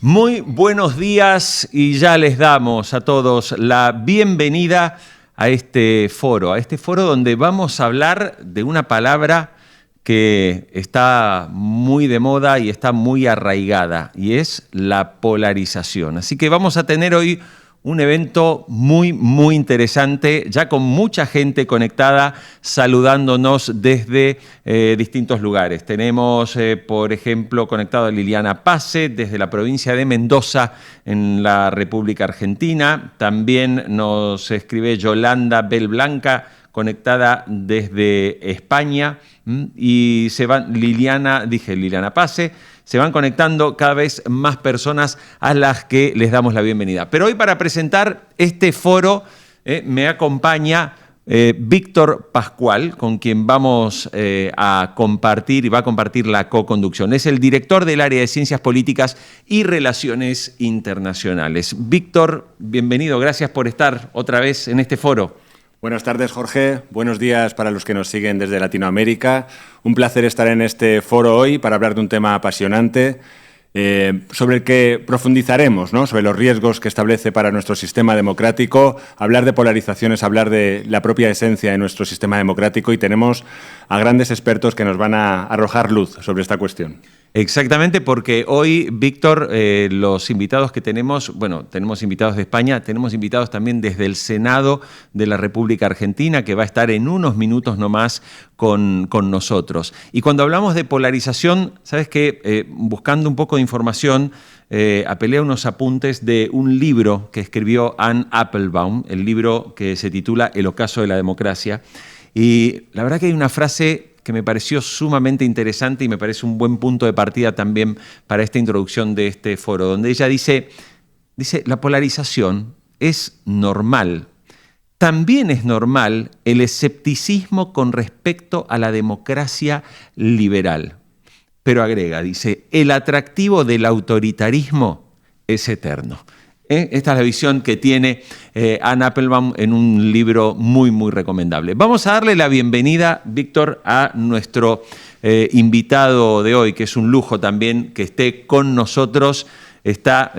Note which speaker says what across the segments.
Speaker 1: Muy buenos días y ya les damos a todos la bienvenida a este foro donde vamos a hablar de una palabra que está muy de moda y está muy arraigada, y es la polarización. Así que vamos a tener hoy un evento muy interesante, ya con mucha gente conectada, saludándonos desde distintos lugares. Tenemos, por ejemplo, conectado a Liliana Pase, desde la provincia de Mendoza, en la República Argentina. También nos escribe Yolanda Belblanca, conectada desde España. Y se van, Liliana Pase, se van conectando cada vez más personas a las que les damos la bienvenida. Pero hoy, para presentar este foro, me acompaña Víctor Pascual, con quien vamos a compartir y va a compartir la co-conducción. Es el director del área de Ciencias Políticas y Relaciones Internacionales. Víctor, bienvenido, gracias por estar otra vez en este foro.
Speaker 2: Buenas tardes, Jorge. Buenos días para los que nos siguen desde Latinoamérica. Un placer estar en este foro hoy para hablar de un tema apasionante sobre el que profundizaremos, ¿no? Sobre los riesgos que establece para nuestro sistema democrático. Hablar de polarización es hablar de la propia esencia de nuestro sistema democrático, y tenemos a grandes expertos que nos van a arrojar luz sobre esta cuestión.
Speaker 1: Exactamente, porque hoy, Víctor, los invitados que tenemos, bueno, tenemos invitados de España, tenemos invitados también desde el Senado de la República Argentina, que va a estar en unos minutos nomás con nosotros. Y cuando hablamos de polarización, ¿sabes qué? Buscando un poco de información, apelé a unos apuntes de un libro que escribió Anne Applebaum, el libro que se titula El ocaso de la democracia. Y la verdad que hay una frase que me pareció sumamente interesante y me parece un buen punto de partida también para esta introducción de este foro, donde ella dice, la polarización es normal. También es normal el escepticismo con respecto a la democracia liberal. Pero agrega, dice, el atractivo del autoritarismo es eterno. Esta es la visión que tiene Anne Applebaum en un libro muy recomendable. Vamos a darle la bienvenida, Víctor, a nuestro invitado de hoy, que es un lujo también que esté con nosotros. Está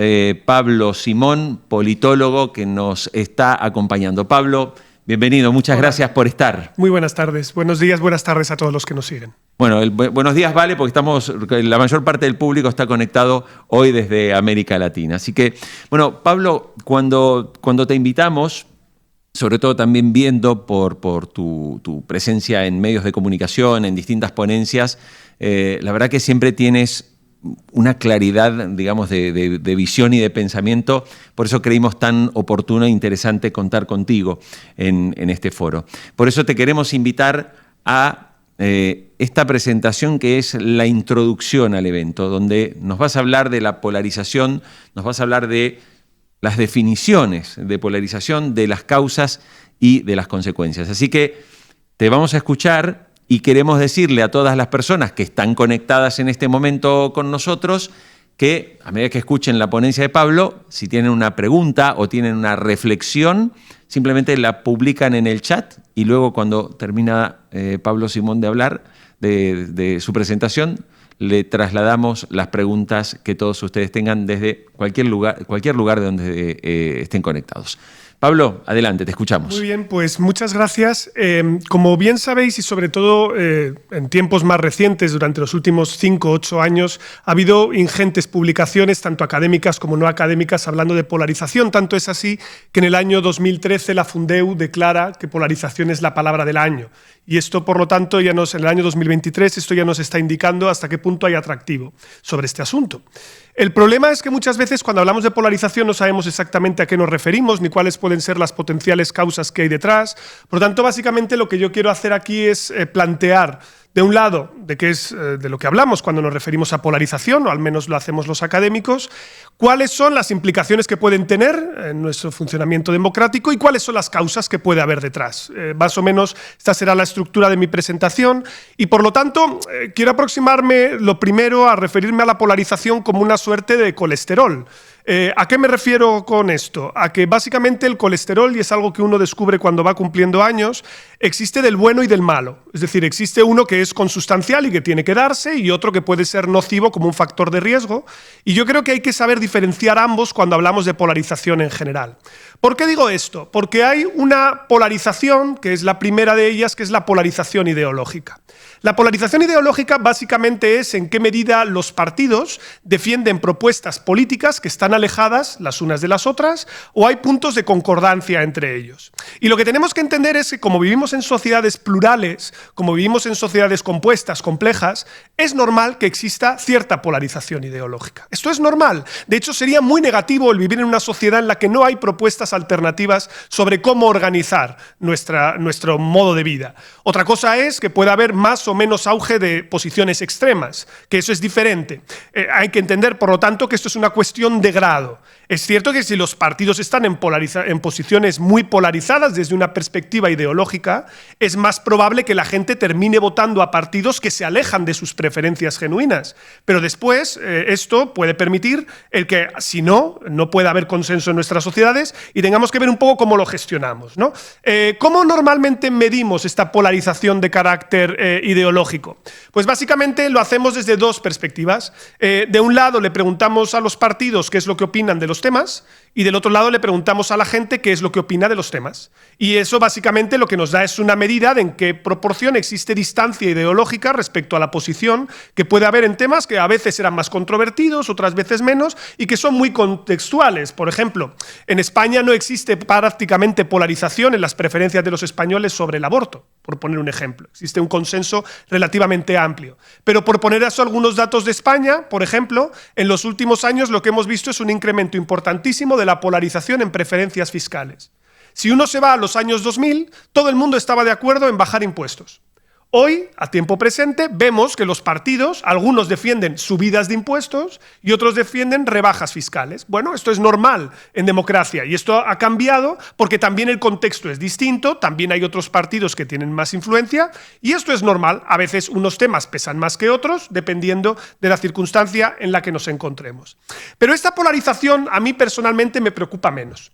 Speaker 1: Pablo Simón, politólogo, que nos está acompañando. Pablo, bienvenido, muchas gracias por estar.
Speaker 3: Muy buenas tardes, buenos días, buenas tardes a todos los que nos siguen.
Speaker 1: Bueno, buenos días vale porque la mayor parte del público está conectado hoy desde América Latina. Así que, bueno, Pablo, cuando te invitamos, sobre todo también viendo por tu presencia en medios de comunicación, en distintas ponencias, la verdad que siempre tienes una claridad, digamos, de visión y de pensamiento. Por eso creímos tan oportuno e interesante contar contigo en este foro. Por eso te queremos invitar a esta presentación, que es la introducción al evento, donde nos vas a hablar de la polarización, nos vas a hablar de las definiciones de polarización, de las causas y de las consecuencias. Así que te vamos a escuchar y queremos decirle a todas las personas que están conectadas en este momento con nosotros que, a medida que escuchen la ponencia de Pablo, si tienen una pregunta o tienen una reflexión, simplemente la publican en el chat, y luego, cuando termina Pablo Simón de hablar de su presentación, le trasladamos las preguntas que todos ustedes tengan desde cualquier lugar de donde estén conectados. Pablo, adelante, te escuchamos.
Speaker 3: Muy bien, pues muchas gracias. Como bien sabéis, y sobre todo en tiempos más recientes, durante los últimos 5 o 8 años, ha habido ingentes publicaciones, tanto académicas como no académicas, hablando de polarización. Tanto es así que en el año 2013 la Fundeu declara que polarización es la palabra del año. Y esto, por lo tanto, en el año 2023, esto ya nos está indicando hasta qué punto hay atractivo sobre este asunto. El problema es que muchas veces, cuando hablamos de polarización, no sabemos exactamente a qué nos referimos ni cuáles pueden ser las potenciales causas que hay detrás. Por lo tanto, básicamente lo que yo quiero hacer aquí es plantear, de un lado, de qué es de lo que hablamos cuando nos referimos a polarización, o al menos lo hacemos los académicos, cuáles son las implicaciones que pueden tener en nuestro funcionamiento democrático y cuáles son las causas que puede haber detrás. Más o menos esta será la estructura de mi presentación, y por lo tanto quiero aproximarme lo primero a referirme a la polarización como una suerte de colesterol. ¿A qué me refiero con esto? A que básicamente el colesterol, y es algo que uno descubre cuando va cumpliendo años, existe del bueno y del malo. Es decir, existe uno que es consustancial y que tiene que darse, y otro que puede ser nocivo como un factor de riesgo. Y yo creo que hay que saber diferenciar ambos cuando hablamos de polarización en general. ¿Por qué digo esto? Porque hay una polarización, que es la primera de ellas, que es la polarización ideológica. La polarización ideológica básicamente es en qué medida los partidos defienden propuestas políticas que están alejadas las unas de las otras o hay puntos de concordancia entre ellos. Y lo que tenemos que entender es que como vivimos en sociedades plurales, como vivimos en sociedades compuestas, complejas, es normal que exista cierta polarización ideológica. Esto es normal. De hecho, sería muy negativo el vivir en una sociedad en la que no hay propuestas alternativas sobre cómo organizar nuestro modo de vida. Otra cosa es que pueda haber más o menos auge de posiciones extremas, que eso es diferente. Hay que entender, por lo tanto, que esto es una cuestión de grado. Es cierto que si los partidos están en posiciones muy polarizadas desde una perspectiva ideológica, es más probable que la gente termine votando a partidos que se alejan de sus preferencias genuinas. Pero después esto puede permitir el que, si no pueda haber consenso en nuestras sociedades y tengamos que ver un poco cómo lo gestionamos, ¿no? ¿Cómo normalmente medimos esta polarización de carácter ideológico? Pues básicamente lo hacemos desde dos perspectivas. De un lado le preguntamos a los partidos qué es lo que opinan de los temas y del otro lado le preguntamos a la gente qué es lo que opina de los temas. Y eso básicamente lo que nos da es una medida de en qué proporción existe distancia ideológica respecto a la posición que puede haber en temas que a veces eran más controvertidos, otras veces menos, y que son muy contextuales. Por ejemplo, en España no existe prácticamente polarización en las preferencias de los españoles sobre el aborto, por poner un ejemplo. Existe un consenso relativamente amplio. Pero por poner eso algunos datos de España, por ejemplo, en los últimos años lo que hemos visto es un incremento importantísimo de la polarización en preferencias fiscales. Si uno se va a los años 2000, todo el mundo estaba de acuerdo en bajar impuestos. Hoy, a tiempo presente, vemos que los partidos, algunos defienden subidas de impuestos y otros defienden rebajas fiscales. Bueno, esto es normal en democracia y esto ha cambiado porque también el contexto es distinto, también hay otros partidos que tienen más influencia y esto es normal. A veces unos temas pesan más que otros, dependiendo de la circunstancia en la que nos encontremos. Pero esta polarización a mí personalmente me preocupa menos.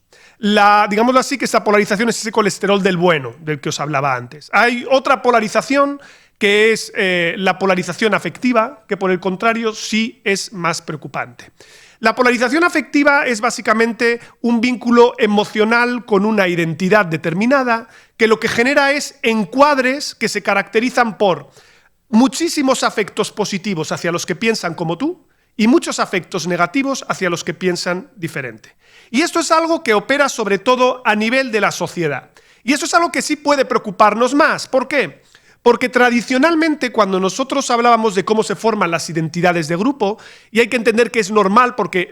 Speaker 3: Digámoslo así, que esta polarización es ese colesterol del bueno, del que os hablaba antes. Hay otra polarización que es la polarización afectiva, que por el contrario sí es más preocupante. La polarización afectiva es básicamente un vínculo emocional con una identidad determinada que lo que genera es encuadres que se caracterizan por muchísimos afectos positivos hacia los que piensan como tú y muchos afectos negativos hacia los que piensan diferente. Y esto es algo que opera sobre todo a nivel de la sociedad. Y eso es algo que sí puede preocuparnos más. ¿Por qué? Porque tradicionalmente cuando nosotros hablábamos de cómo se forman las identidades de grupo, y hay que entender que es normal porque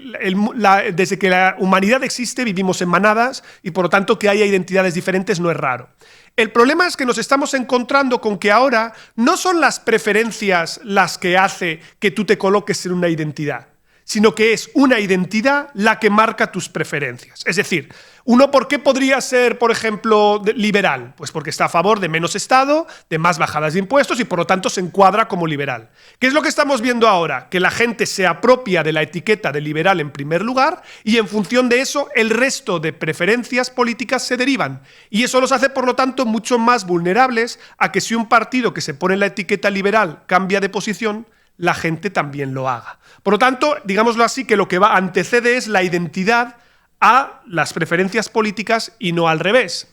Speaker 3: desde que la humanidad existe vivimos en manadas y por lo tanto que haya identidades diferentes no es raro. El problema es que nos estamos encontrando con que ahora no son las preferencias las que hace que tú te coloques en una identidad, sino que es una identidad la que marca tus preferencias. Es decir, uno, ¿por qué podría ser, por ejemplo, liberal? Pues porque está a favor de menos Estado, de más bajadas de impuestos y por lo tanto se encuadra como liberal. ¿Qué es lo que estamos viendo ahora? Que la gente se apropia de la etiqueta de liberal en primer lugar y en función de eso el resto de preferencias políticas se derivan. Y eso los hace, por lo tanto, mucho más vulnerables a que si un partido que se pone la etiqueta liberal cambia de posición, la gente también lo haga. Por lo tanto, digámoslo así, que lo que antecede es la identidad a las preferencias políticas y no al revés.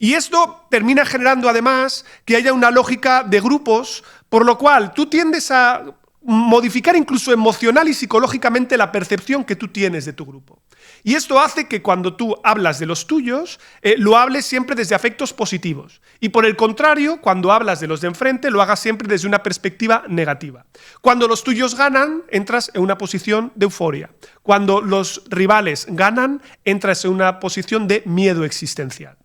Speaker 3: Y esto termina generando además que haya una lógica de grupos, por lo cual tú tiendes a modificar incluso emocional y psicológicamente la percepción que tú tienes de tu grupo. Y esto hace que cuando tú hablas de los tuyos, lo hables siempre desde afectos positivos. Y por el contrario, cuando hablas de los de enfrente, lo hagas siempre desde una perspectiva negativa. Cuando los tuyos ganan, entras en una posición de euforia. Cuando los rivales ganan, entras en una posición de miedo existencial.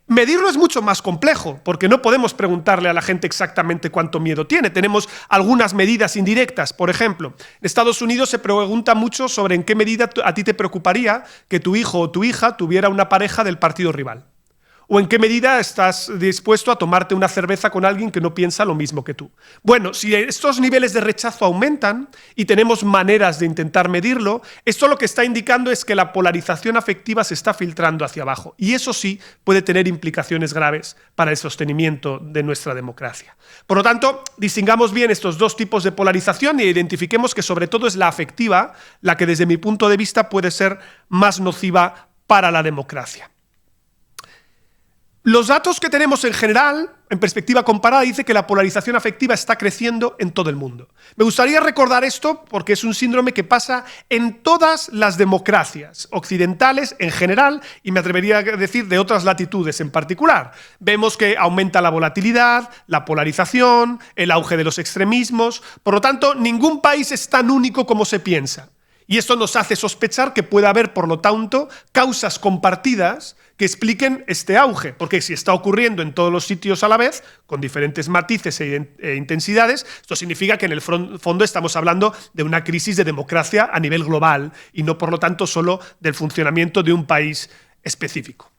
Speaker 3: Medirlo es mucho más complejo, porque no podemos preguntarle a la gente exactamente cuánto miedo tiene. Tenemos algunas medidas indirectas. Por ejemplo, en Estados Unidos se pregunta mucho sobre en qué medida a ti te preocuparía que tu hijo o tu hija tuviera una pareja del partido rival. ¿O en qué medida estás dispuesto a tomarte una cerveza con alguien que no piensa lo mismo que tú? Bueno, si estos niveles de rechazo aumentan y tenemos maneras de intentar medirlo, esto lo que está indicando es que la polarización afectiva se está filtrando hacia abajo. Y eso sí puede tener implicaciones graves para el sostenimiento de nuestra democracia. Por lo tanto, distingamos bien estos dos tipos de polarización e identifiquemos que sobre todo es la afectiva la que desde mi punto de vista puede ser más nociva para la democracia. Los datos que tenemos en general, en perspectiva comparada, dice que la polarización afectiva está creciendo en todo el mundo. Me gustaría recordar esto porque es un síndrome que pasa en todas las democracias occidentales en general y me atrevería a decir de otras latitudes en particular. Vemos que aumenta la volatilidad, la polarización, el auge de los extremismos. Por lo tanto, ningún país es tan único como se piensa. Y esto nos hace sospechar que puede haber, por lo tanto, causas compartidas que expliquen este auge, porque si está ocurriendo en todos los sitios a la vez, con diferentes matices e intensidades, esto significa que en el fondo estamos hablando de una crisis de democracia a nivel global y no, por lo tanto, solo del funcionamiento de un país específico.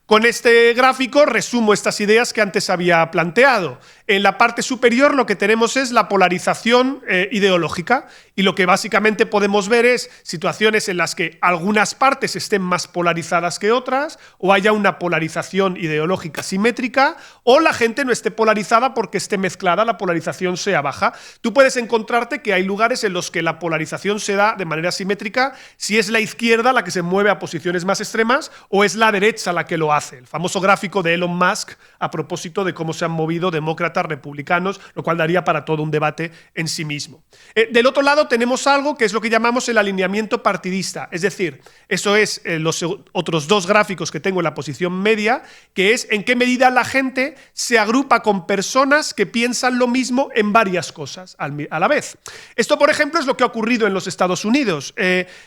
Speaker 3: Con este gráfico resumo estas ideas que antes había planteado. En la parte superior lo que tenemos es la polarización ideológica y lo que básicamente podemos ver es situaciones en las que algunas partes estén más polarizadas que otras o haya una polarización ideológica simétrica o la gente no esté polarizada porque esté mezclada, la polarización sea baja. Tú puedes encontrarte que hay lugares en los que la polarización se da de manera simétrica si es la izquierda la que se mueve a posiciones más extremas o es la derecha la que lo hace. El famoso gráfico de Elon Musk a propósito de cómo se han movido demócratas, republicanos, lo cual daría para todo un debate en sí mismo. Del otro lado tenemos algo que es lo que llamamos el alineamiento partidista, es decir, eso es los otros dos gráficos que tengo en la posición media, que es en qué medida la gente se agrupa con personas que piensan lo mismo en varias cosas a la vez. Esto, por ejemplo, es lo que ha ocurrido en los Estados Unidos.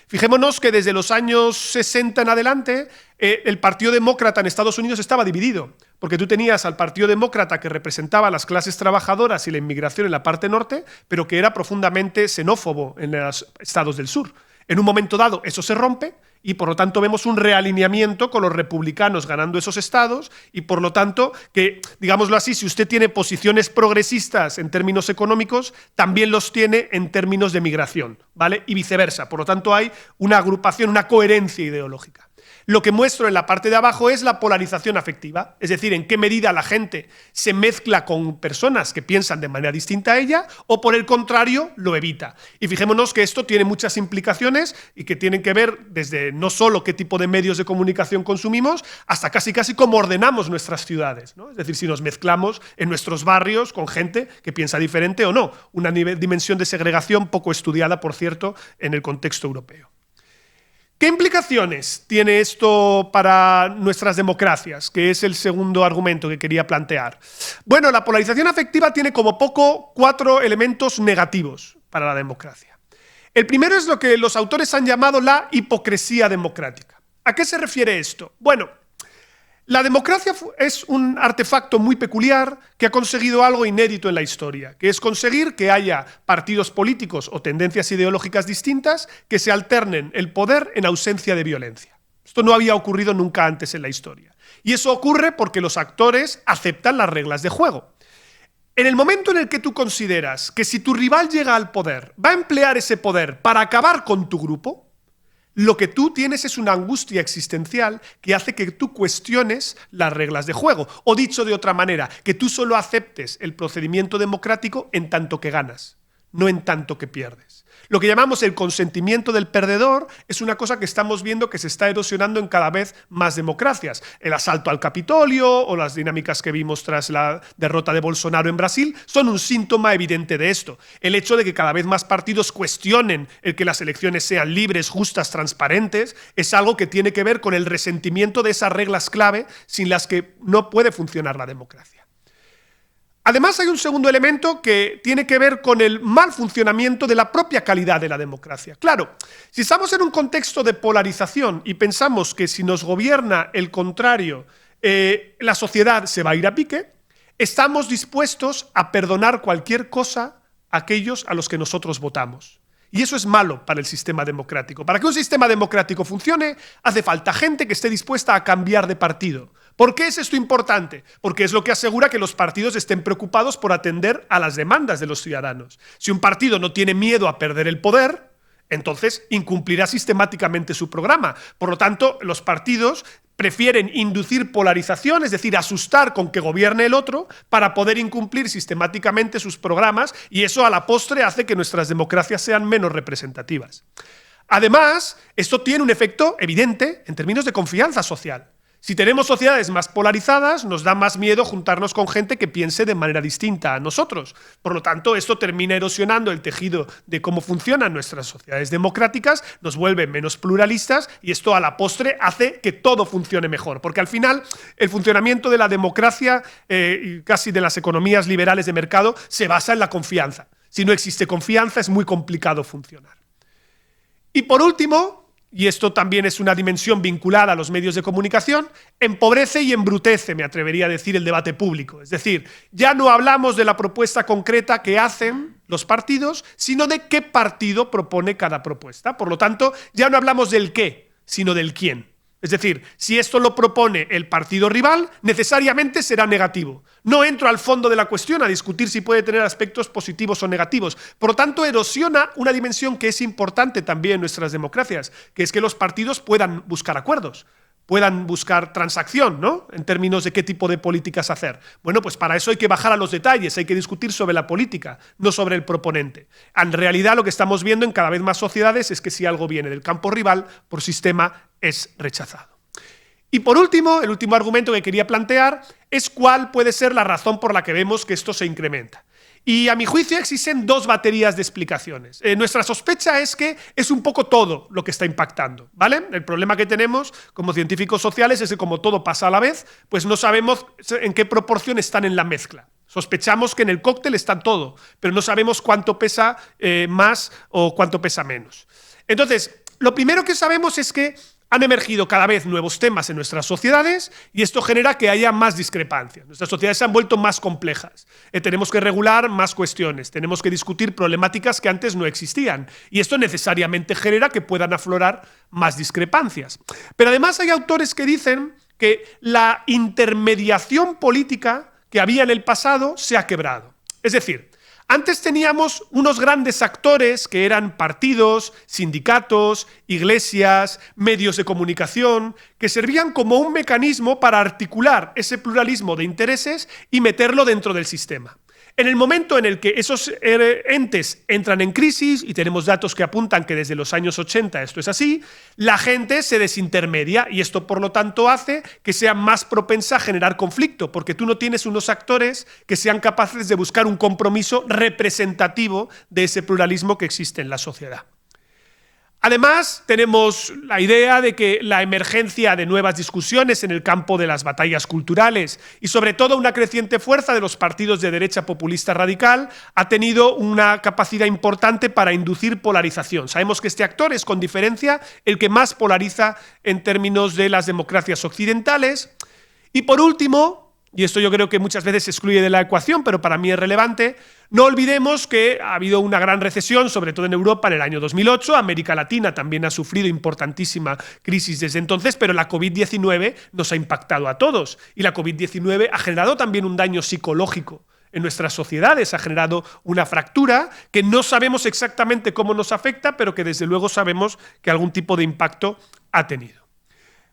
Speaker 3: Fijémonos que desde los años 60 en adelante el Partido Demócrata en Estados Unidos estaba dividido, porque tú tenías al Partido Demócrata que representaba a las clases trabajadoras y la inmigración en la parte norte, pero que era profundamente xenófobo en los estados del sur. En un momento dado eso se rompe y por lo tanto vemos un realineamiento con los republicanos ganando esos estados y por lo tanto que, digámoslo así, si usted tiene posiciones progresistas en términos económicos, también los tiene en términos de migración, ¿vale? Y viceversa. Por lo tanto hay una agrupación, una coherencia ideológica. Lo que muestro en la parte de abajo es la polarización afectiva, es decir, en qué medida la gente se mezcla con personas que piensan de manera distinta a ella o, por el contrario, lo evita. Y fijémonos que esto tiene muchas implicaciones y que tienen que ver desde no solo qué tipo de medios de comunicación consumimos, hasta casi cómo ordenamos nuestras ciudades, ¿no? Es decir, si nos mezclamos en nuestros barrios con gente que piensa diferente o no. Una dimensión de segregación poco estudiada, por cierto, en el contexto europeo. ¿Qué implicaciones tiene esto para nuestras democracias? Que es el segundo argumento que quería plantear. Bueno, la polarización afectiva tiene como poco 4 elementos negativos para la democracia. El primero es lo que los autores han llamado la hipocresía democrática. ¿A qué se refiere esto? Bueno, la democracia es un artefacto muy peculiar que ha conseguido algo inédito en la historia, que es conseguir que haya partidos políticos o tendencias ideológicas distintas que se alternen el poder en ausencia de violencia. Esto no había ocurrido nunca antes en la historia. Y eso ocurre porque los actores aceptan las reglas de juego. En el momento en el que tú consideras que si tu rival llega al poder, va a emplear ese poder para acabar con tu grupo, lo que tú tienes es una angustia existencial que hace que tú cuestiones las reglas de juego. O dicho de otra manera, que tú solo aceptes el procedimiento democrático en tanto que ganas, no en tanto que pierdes. Lo que llamamos el consentimiento del perdedor es una cosa que estamos viendo que se está erosionando en cada vez más democracias. El asalto al Capitolio o las dinámicas que vimos tras la derrota de Bolsonaro en Brasil son un síntoma evidente de esto. El hecho de que cada vez más partidos cuestionen el que las elecciones sean libres, justas, transparentes, es algo que tiene que ver con el resentimiento de esas reglas clave sin las que no puede funcionar la democracia. Además, hay un segundo elemento que tiene que ver con el mal funcionamiento de la propia calidad de la democracia. Claro, si estamos en un contexto de polarización y pensamos que si nos gobierna el contrario, la sociedad se va a ir a pique, estamos dispuestos a perdonar cualquier cosa a aquellos a los que nosotros votamos. Y eso es malo para el sistema democrático. Para que un sistema democrático funcione, hace falta gente que esté dispuesta a cambiar de partido, ¿Por qué es esto importante? Porque es lo que asegura que los partidos estén preocupados por atender a las demandas de los ciudadanos. Si un partido no tiene miedo a perder el poder, entonces incumplirá sistemáticamente su programa. Por lo tanto, los partidos prefieren inducir polarización, es decir, asustar con que gobierne el otro para poder incumplir sistemáticamente sus programas, y eso a la postre hace que nuestras democracias sean menos representativas. Además, esto tiene un efecto evidente en términos de confianza social. Si tenemos sociedades más polarizadas, nos da más miedo juntarnos con gente que piense de manera distinta a nosotros. Por lo tanto, esto termina erosionando el tejido de cómo funcionan nuestras sociedades democráticas, nos vuelve menos pluralistas y esto a la postre hace que todo funcione mejor. Porque al final, el funcionamiento de la democracia y casi de las economías liberales de mercado se basa en la confianza. Si no existe confianza, es muy complicado funcionar. Y por último, y esto también es una dimensión vinculada a los medios de comunicación, empobrece y embrutece, me atrevería a decir, el debate público. Es decir, ya no hablamos de la propuesta concreta que hacen los partidos, sino de qué partido propone cada propuesta. Por lo tanto, ya no hablamos del qué, sino del quién. Es decir, si esto lo propone el partido rival, necesariamente será negativo. No entro al fondo de la cuestión a discutir si puede tener aspectos positivos o negativos. Por lo tanto, erosiona una dimensión que es importante también en nuestras democracias, que es que los partidos puedan buscar acuerdos, puedan buscar transacción, ¿no?, en términos de qué tipo de políticas hacer. Bueno, pues para eso hay que bajar a los detalles, hay que discutir sobre la política, no sobre el proponente. En realidad, lo que estamos viendo en cada vez más sociedades es que si algo viene del campo rival, por sistema es rechazado. Y por último, el último argumento que quería plantear es cuál puede ser la razón por la que vemos que esto se incrementa. Y a mi juicio existen dos baterías de explicaciones. Nuestra sospecha es que es un poco todo lo que está impactando, ¿vale? El problema que tenemos como científicos sociales es que como todo pasa a la vez, pues no sabemos en qué proporción están en la mezcla. Sospechamos que en el cóctel está todo, pero no sabemos cuánto pesa más o cuánto pesa menos. Entonces, lo primero que sabemos es que han emergido cada vez nuevos temas en nuestras sociedades y esto genera que haya más discrepancias. Nuestras sociedades se han vuelto más complejas. Tenemos que regular más cuestiones, tenemos que discutir problemáticas que antes no existían y esto necesariamente genera que puedan aflorar más discrepancias. Pero además hay autores que dicen que la intermediación política que había en el pasado se ha quebrado. Es decir, antes teníamos unos grandes actores que eran partidos, sindicatos, iglesias, medios de comunicación, que servían como un mecanismo para articular ese pluralismo de intereses y meterlo dentro del sistema. En el momento en el que esos entes entran en crisis, y tenemos datos que apuntan que desde los años 80 esto es así, la gente se desintermedia y esto por lo tanto hace que sea más propensa a generar conflicto, porque tú no tienes unos actores que sean capaces de buscar un compromiso representativo de ese pluralismo que existe en la sociedad. Además, tenemos la idea de que la emergencia de nuevas discusiones en el campo de las batallas culturales y sobre todo una creciente fuerza de los partidos de derecha populista radical ha tenido una capacidad importante para inducir polarización. Sabemos que este actor es con diferencia el que más polariza en términos de las democracias occidentales. Y por último, y esto yo creo que muchas veces se excluye de la ecuación, pero para mí es relevante, no olvidemos que ha habido una gran recesión, sobre todo en Europa en el año 2008, América Latina también ha sufrido importantísima crisis desde entonces, pero la COVID-19 nos ha impactado a todos y la COVID-19 ha generado también un daño psicológico en nuestras sociedades, ha generado una fractura que no sabemos exactamente cómo nos afecta, pero que desde luego sabemos que algún tipo de impacto ha tenido.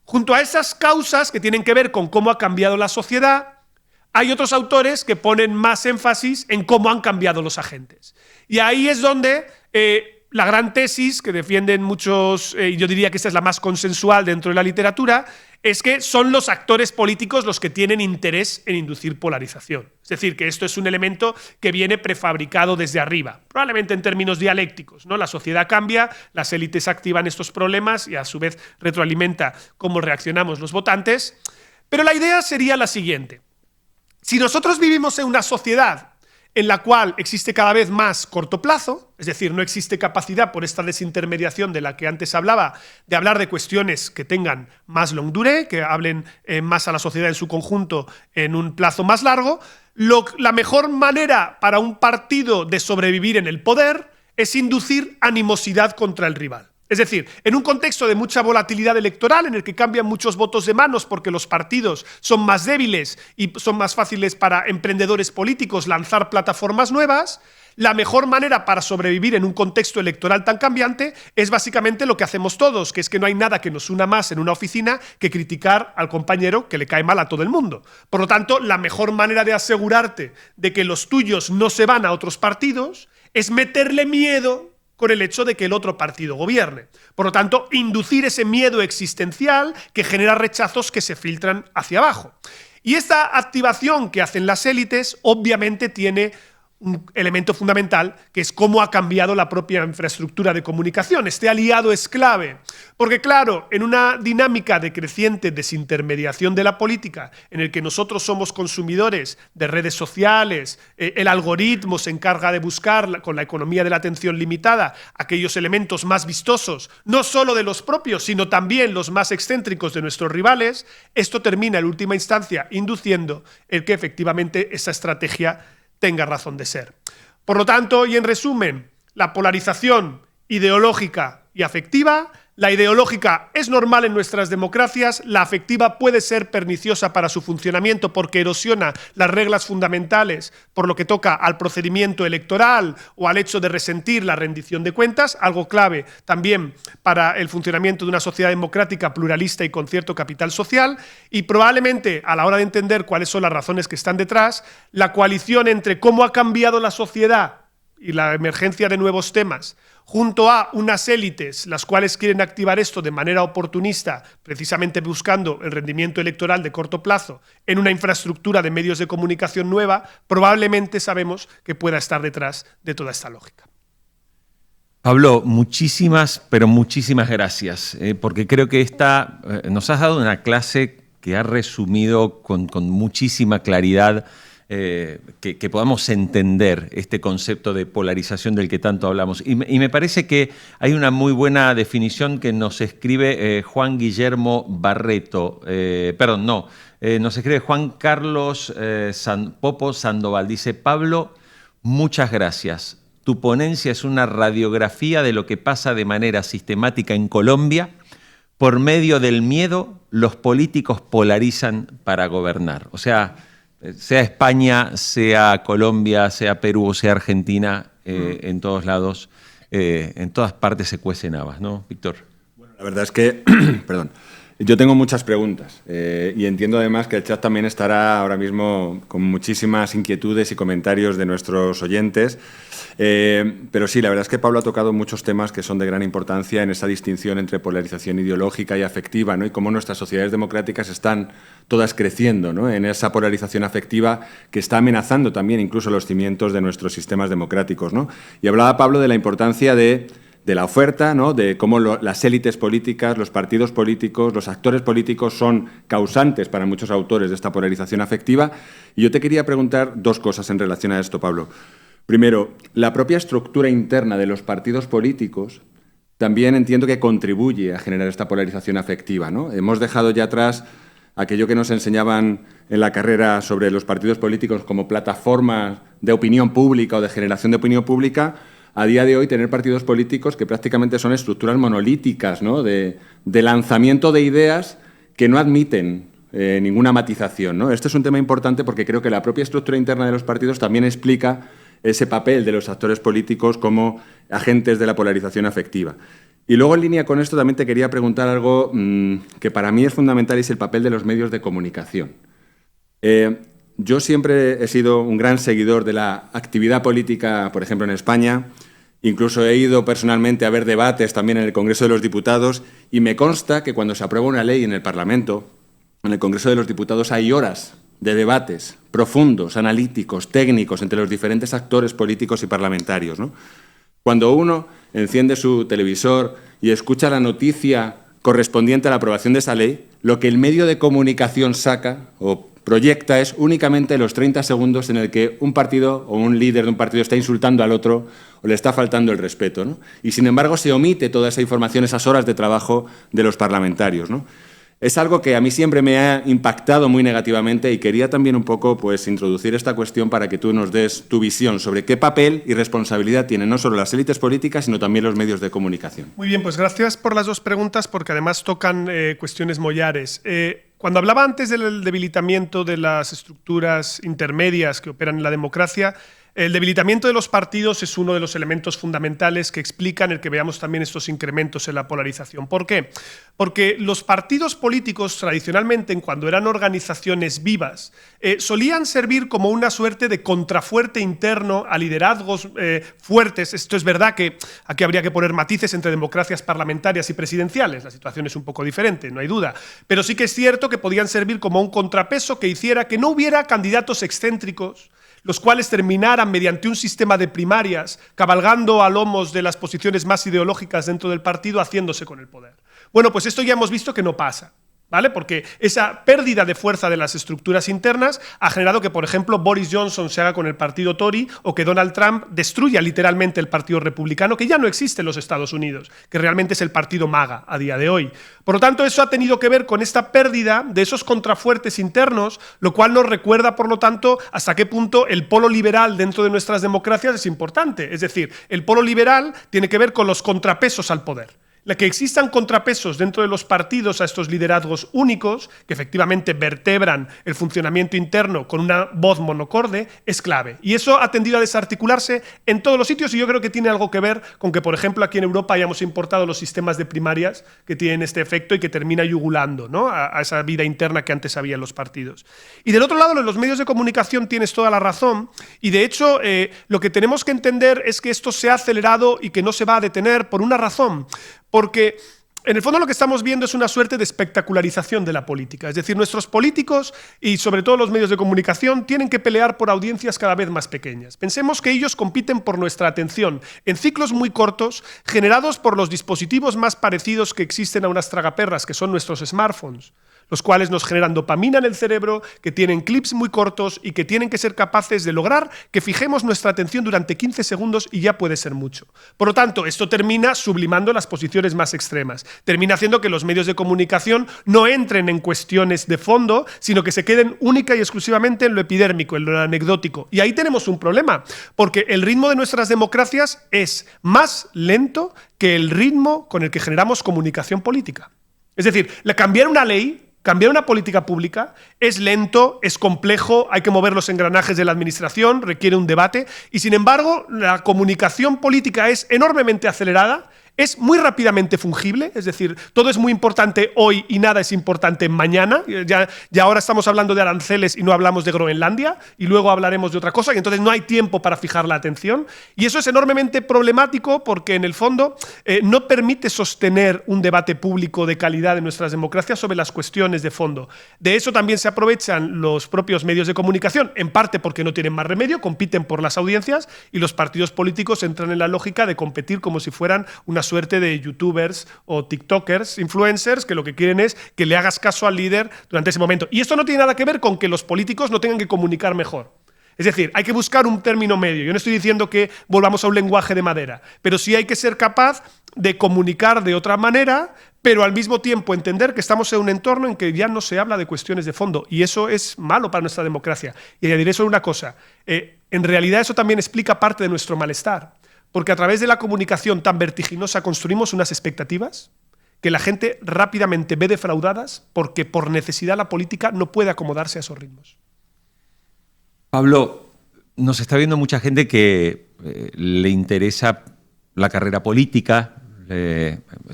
Speaker 3: Junto a esas causas que tienen que ver con cómo ha cambiado la sociedad, hay otros autores que ponen más énfasis en cómo han cambiado los agentes. Y ahí es donde la gran tesis que defienden muchos, y yo diría que esta es la más consensual dentro de la literatura, es que son los actores políticos los que tienen interés en inducir polarización. Es decir, que esto es un elemento que viene prefabricado desde arriba, probablemente en términos dialécticos, ¿no? La sociedad cambia, las élites activan estos problemas y a su vez retroalimenta cómo reaccionamos los votantes. Pero la idea sería la siguiente. Si nosotros vivimos en una sociedad en la cual existe cada vez más corto plazo, es decir, no existe capacidad por esta desintermediación de la que antes hablaba, de hablar de cuestiones que tengan más longue durée, que hablen más a la sociedad en su conjunto en un plazo más largo, la mejor manera para un partido de sobrevivir en el poder es inducir animosidad contra el rival. Es decir, en un contexto de mucha volatilidad electoral en el que cambian muchos votos de manos porque los partidos son más débiles y son más fáciles para emprendedores políticos lanzar plataformas nuevas, la mejor manera para sobrevivir en un contexto electoral tan cambiante es básicamente lo que hacemos todos, que es que no hay nada que nos una más en una oficina que criticar al compañero que le cae mal a todo el mundo. Por lo tanto, la mejor manera de asegurarte de que los tuyos no se van a otros partidos es meterle miedo con el hecho de que el otro partido gobierne. Por lo tanto, inducir ese miedo existencial que genera rechazos que se filtran hacia abajo. Y esta activación que hacen las élites obviamente tiene un elemento fundamental, que es cómo ha cambiado la propia infraestructura de comunicación. Este aliado es clave, porque claro, en una dinámica de creciente desintermediación de la política, en el que nosotros somos consumidores de redes sociales, el algoritmo se encarga de buscar, con la economía de la atención limitada, aquellos elementos más vistosos, no solo de los propios, sino también los más excéntricos de nuestros rivales, esto termina en última instancia induciendo el que efectivamente esa estrategia tenga razón de ser. Por lo tanto, y en resumen, la polarización ideológica y afectiva, la ideológica es normal en nuestras democracias, la afectiva puede ser perniciosa para su funcionamiento porque erosiona las reglas fundamentales por lo que toca al procedimiento electoral o al hecho de resentir la rendición de cuentas, algo clave también para el funcionamiento de una sociedad democrática, pluralista y con cierto capital social, y probablemente a la hora de entender cuáles son las razones que están detrás, la coalición entre cómo ha cambiado la sociedad y la emergencia de nuevos temas, junto a unas élites, las cuales quieren activar esto de manera oportunista, precisamente buscando el rendimiento electoral de corto plazo, en una infraestructura de medios de comunicación nueva, probablemente sabemos que pueda estar detrás de toda esta lógica.
Speaker 1: Pablo, muchísimas, pero muchísimas gracias, porque creo que nos has dado una clase que ha resumido con muchísima claridad que podamos entender este concepto de polarización del que tanto hablamos. Y me parece que hay una muy buena definición que nos escribe Juan Guillermo Barreto, nos escribe Juan Carlos Popo Sandoval. Dice: Pablo, muchas gracias. Tu ponencia es una radiografía de lo que pasa de manera sistemática en Colombia. Por medio del miedo, los políticos polarizan para gobernar. O sea España, sea Colombia, sea Perú o sea Argentina, en todos lados, en todas partes se cuecen habas, ¿no, Víctor?
Speaker 2: Bueno, la verdad es que, perdón, yo tengo muchas preguntas y entiendo además que el chat también estará ahora mismo con muchísimas inquietudes y comentarios de nuestros oyentes. Pero sí, la verdad es que Pablo ha tocado muchos temas que son de gran importancia en esa distinción entre polarización ideológica y afectiva, ¿no? Y cómo nuestras sociedades democráticas están todas creciendo, ¿no? En esa polarización afectiva que está amenazando también incluso los cimientos de nuestros sistemas democráticos, ¿no? Y hablaba Pablo de la importancia de la oferta, ¿no? De cómo las élites políticas, los partidos políticos, los actores políticos son causantes para muchos autores de esta polarización afectiva. Y yo te quería preguntar dos cosas en relación a esto, Pablo. Primero, la propia estructura interna de los partidos políticos también entiendo que contribuye a generar esta polarización afectiva, ¿no? Hemos dejado ya atrás aquello que nos enseñaban en la carrera sobre los partidos políticos como plataformas de opinión pública o de generación de opinión pública. A día de hoy, tener partidos políticos que prácticamente son estructuras monolíticas, ¿no? de lanzamiento de ideas que no admiten ninguna matización, ¿no? Este es un tema importante porque creo que la propia estructura interna de los partidos también explica ese papel de los actores políticos como agentes de la polarización afectiva. Y luego, en línea con esto, también te quería preguntar algo que para mí es fundamental, y es el papel de los medios de comunicación. Yo siempre he sido un gran seguidor de la actividad política, por ejemplo, en España. Incluso he ido personalmente a ver debates también en el Congreso de los Diputados, y me consta que cuando se aprueba una ley en el Parlamento, en el Congreso de los Diputados, hay horas de debates profundos, analíticos, técnicos, entre los diferentes actores políticos y parlamentarios, ¿no? Cuando uno enciende su televisor y escucha la noticia correspondiente a la aprobación de esa ley, lo que el medio de comunicación saca o proyecta es únicamente los 30 segundos en el que un partido o un líder de un partido está insultando al otro o le está faltando el respeto, ¿no? Y sin embargo se omite toda esa información, esas horas de trabajo de los parlamentarios, ¿no? Es algo que a mí siempre me ha impactado muy negativamente y quería también un poco pues, introducir esta cuestión para que tú nos des tu visión sobre qué papel y responsabilidad tienen no solo las élites políticas, sino también los medios de comunicación.
Speaker 3: Muy bien, pues gracias por las dos preguntas, porque además tocan cuestiones mollares. Cuando hablaba antes del debilitamiento de las estructuras intermedias que operan en la democracia, el debilitamiento de los partidos es uno de los elementos fundamentales que explican el que veamos también estos incrementos en la polarización. ¿Por qué? Porque los partidos políticos, tradicionalmente, cuando eran organizaciones vivas, solían servir como una suerte de contrafuerte interno a liderazgos fuertes. Esto es verdad que aquí habría que poner matices entre democracias parlamentarias y presidenciales. La situación es un poco diferente, no hay duda. Pero sí que es cierto que podían servir como un contrapeso que hiciera que no hubiera candidatos excéntricos, los cuales terminaran mediante un sistema de primarias, cabalgando a lomos de las posiciones más ideológicas dentro del partido, haciéndose con el poder. Bueno, pues esto ya hemos visto que no pasa, ¿vale? Porque esa pérdida de fuerza de las estructuras internas ha generado que, por ejemplo, Boris Johnson se haga con el partido Tory o que Donald Trump destruya literalmente el partido republicano, que ya no existe en los Estados Unidos, que realmente es el partido MAGA a día de hoy. Por lo tanto, eso ha tenido que ver con esta pérdida de esos contrafuertes internos, lo cual nos recuerda, por lo tanto, hasta qué punto el polo liberal dentro de nuestras democracias es importante. Es decir, el polo liberal tiene que ver con los contrapesos al poder. La que existan contrapesos dentro de los partidos a estos liderazgos únicos, que efectivamente vertebran el funcionamiento interno con una voz monocorde, es clave. Y eso ha tendido a desarticularse en todos los sitios y yo creo que tiene algo que ver con que, por ejemplo, aquí en Europa hayamos importado los sistemas de primarias que tienen este efecto y que termina yugulando, ¿no?, a esa vida interna que antes había en los partidos. Y del otro lado, en los medios de comunicación tienes toda la razón y, de hecho, lo que tenemos que entender es que esto se ha acelerado y que no se va a detener por una razón. Porque en el fondo lo que estamos viendo es una suerte de espectacularización de la política. Es decir, nuestros políticos y sobre todo los medios de comunicación tienen que pelear por audiencias cada vez más pequeñas. Pensemos que ellos compiten por nuestra atención en ciclos muy cortos, generados por los dispositivos más parecidos que existen a unas tragaperras, que son nuestros smartphones, los cuales nos generan dopamina en el cerebro, que tienen clips muy cortos y que tienen que ser capaces de lograr que fijemos nuestra atención durante 15 segundos y ya puede ser mucho. Por lo tanto, esto termina sublimando las posiciones más extremas. Termina haciendo que los medios de comunicación no entren en cuestiones de fondo, sino que se queden única y exclusivamente en lo epidérmico, en lo anecdótico. Y ahí tenemos un problema, porque el ritmo de nuestras democracias es más lento que el ritmo con el que generamos comunicación política. Es decir, cambiar una ley, cambiar una política pública es lento, es complejo, hay que mover los engranajes de la administración, requiere un debate y, sin embargo, la comunicación política es enormemente acelerada, es muy rápidamente fungible, es decir, todo es muy importante hoy y nada es importante mañana. Ya ahora estamos hablando de aranceles y no hablamos de Groenlandia y luego hablaremos de otra cosa y entonces no hay tiempo para fijar la atención. Y eso es enormemente problemático porque en el fondo no permite sostener un debate público de calidad en nuestras democracias sobre las cuestiones de fondo. De eso también se aprovechan los propios medios de comunicación, en parte porque no tienen más remedio, compiten por las audiencias y los partidos políticos entran en la lógica de competir como si fueran una suerte de youtubers o tiktokers, influencers, que lo que quieren es que le hagas caso al líder durante ese momento. Y esto no tiene nada que ver con que los políticos no tengan que comunicar mejor. Es decir, hay que buscar un término medio. Yo no estoy diciendo que volvamos a un lenguaje de madera, pero sí hay que ser capaz de comunicar de otra manera, pero al mismo tiempo entender que estamos en un entorno en que ya no se habla de cuestiones de fondo, y eso es malo para nuestra democracia. Y añadiré solo una cosa, en realidad eso también explica parte de nuestro malestar, porque a través de la comunicación tan vertiginosa construimos unas expectativas que la gente rápidamente ve defraudadas porque por necesidad la política no puede acomodarse a esos ritmos.
Speaker 1: Pablo, nos está viendo mucha gente que le interesa la carrera política.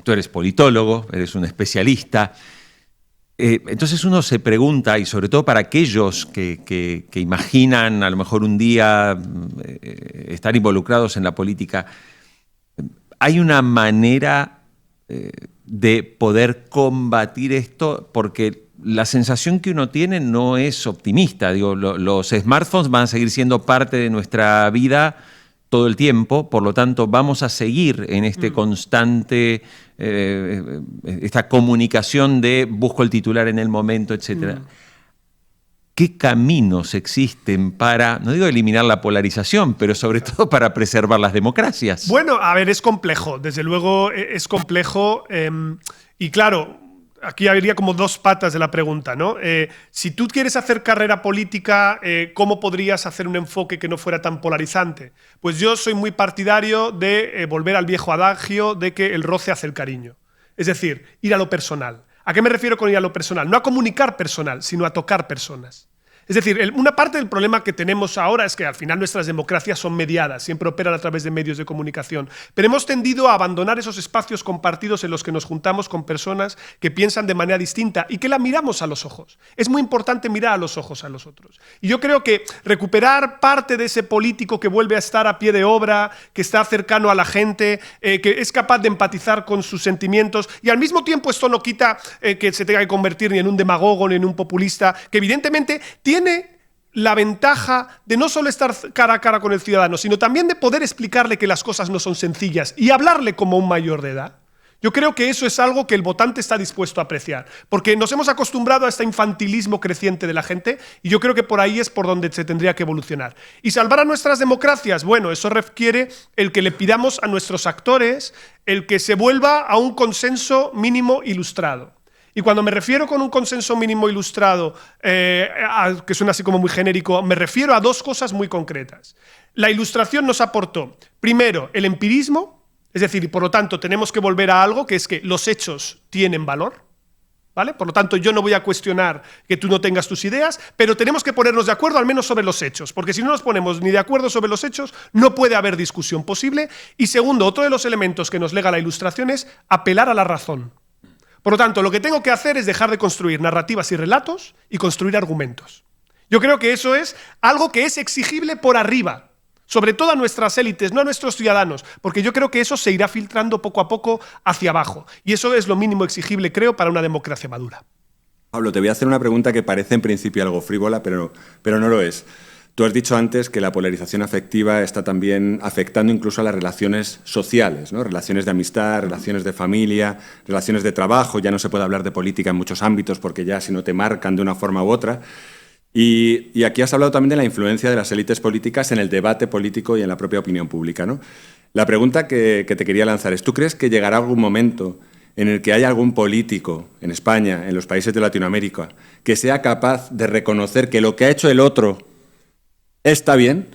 Speaker 1: Tú eres politólogo, eres un especialista. Entonces uno se pregunta, y sobre todo para aquellos que imaginan a lo mejor un día estar involucrados en la política, ¿hay una manera de poder combatir esto? Porque la sensación que uno tiene no es optimista. Digo, los smartphones van a seguir siendo parte de nuestra vida todo el tiempo, por lo tanto vamos a seguir en este constante, esta comunicación de busco el titular en el momento, etc. ¿Qué caminos existen para, no digo eliminar la polarización, pero sobre todo para preservar las democracias?
Speaker 3: Bueno, a ver, es complejo, desde luego es complejo y claro, aquí habría como dos patas de la pregunta, ¿no? Si tú quieres hacer carrera política, ¿cómo podrías hacer un enfoque que no fuera tan polarizante? Pues yo soy muy partidario de volver al viejo adagio de que el roce hace el cariño. Es decir, ir a lo personal. ¿A qué me refiero con ir a lo personal? No a comunicar personal, sino a tocar personas. Es decir, una parte del problema que tenemos ahora es que al final nuestras democracias son mediadas, siempre operan a través de medios de comunicación, pero hemos tendido a abandonar esos espacios compartidos en los que nos juntamos con personas que piensan de manera distinta y que la miramos a los ojos. Es muy importante mirar a los ojos a los otros. Y yo creo que recuperar parte de ese político que vuelve a estar a pie de obra, que está cercano a la gente, que es capaz de empatizar con sus sentimientos, y al mismo tiempo esto no quita que se tenga que convertir ni en un demagogo ni en un populista, que evidentemente tiene la ventaja de no solo estar cara a cara con el ciudadano, sino también de poder explicarle que las cosas no son sencillas y hablarle como un mayor de edad. Yo creo que eso es algo que el votante está dispuesto a apreciar, porque nos hemos acostumbrado a este infantilismo creciente de la gente y yo creo que por ahí es por donde se tendría que evolucionar. ¿Y salvar a nuestras democracias? Bueno, eso requiere el que le pidamos a nuestros actores el que se vuelva a un consenso mínimo ilustrado. Y cuando me refiero con un consenso mínimo ilustrado, que suena así como muy genérico, me refiero a dos cosas muy concretas. La ilustración nos aportó, primero, el empirismo, es decir, y por lo tanto tenemos que volver a algo que es que los hechos tienen valor, ¿vale? Por lo tanto, yo no voy a cuestionar que tú no tengas tus ideas, pero tenemos que ponernos de acuerdo al menos sobre los hechos, porque si no nos ponemos ni de acuerdo sobre los hechos, no puede haber discusión posible. Y segundo, otro de los elementos que nos lega la ilustración es apelar a la razón. Por lo tanto, lo que tengo que hacer es dejar de construir narrativas y relatos y construir argumentos. Yo creo que eso es algo que es exigible por arriba, sobre todo a nuestras élites, no a nuestros ciudadanos, porque yo creo que eso se irá filtrando poco a poco hacia abajo. Y eso es lo mínimo exigible, creo, para una democracia madura.
Speaker 2: Pablo, te voy a hacer una pregunta que parece en principio algo frívola, pero no lo es. Tú has dicho antes que la polarización afectiva está también afectando incluso a las relaciones sociales, ¿no? Relaciones de amistad, relaciones de familia, relaciones de trabajo. Ya no se puede hablar de política en muchos ámbitos porque ya si no te marcan de una forma u otra. Y aquí has hablado también de la influencia de las élites políticas en el debate político y en la propia opinión pública, ¿no? La pregunta que te quería lanzar es, ¿tú crees que llegará algún momento en el que haya algún político en España, en los países de Latinoamérica, que sea capaz de reconocer que lo que ha hecho el otro está bien,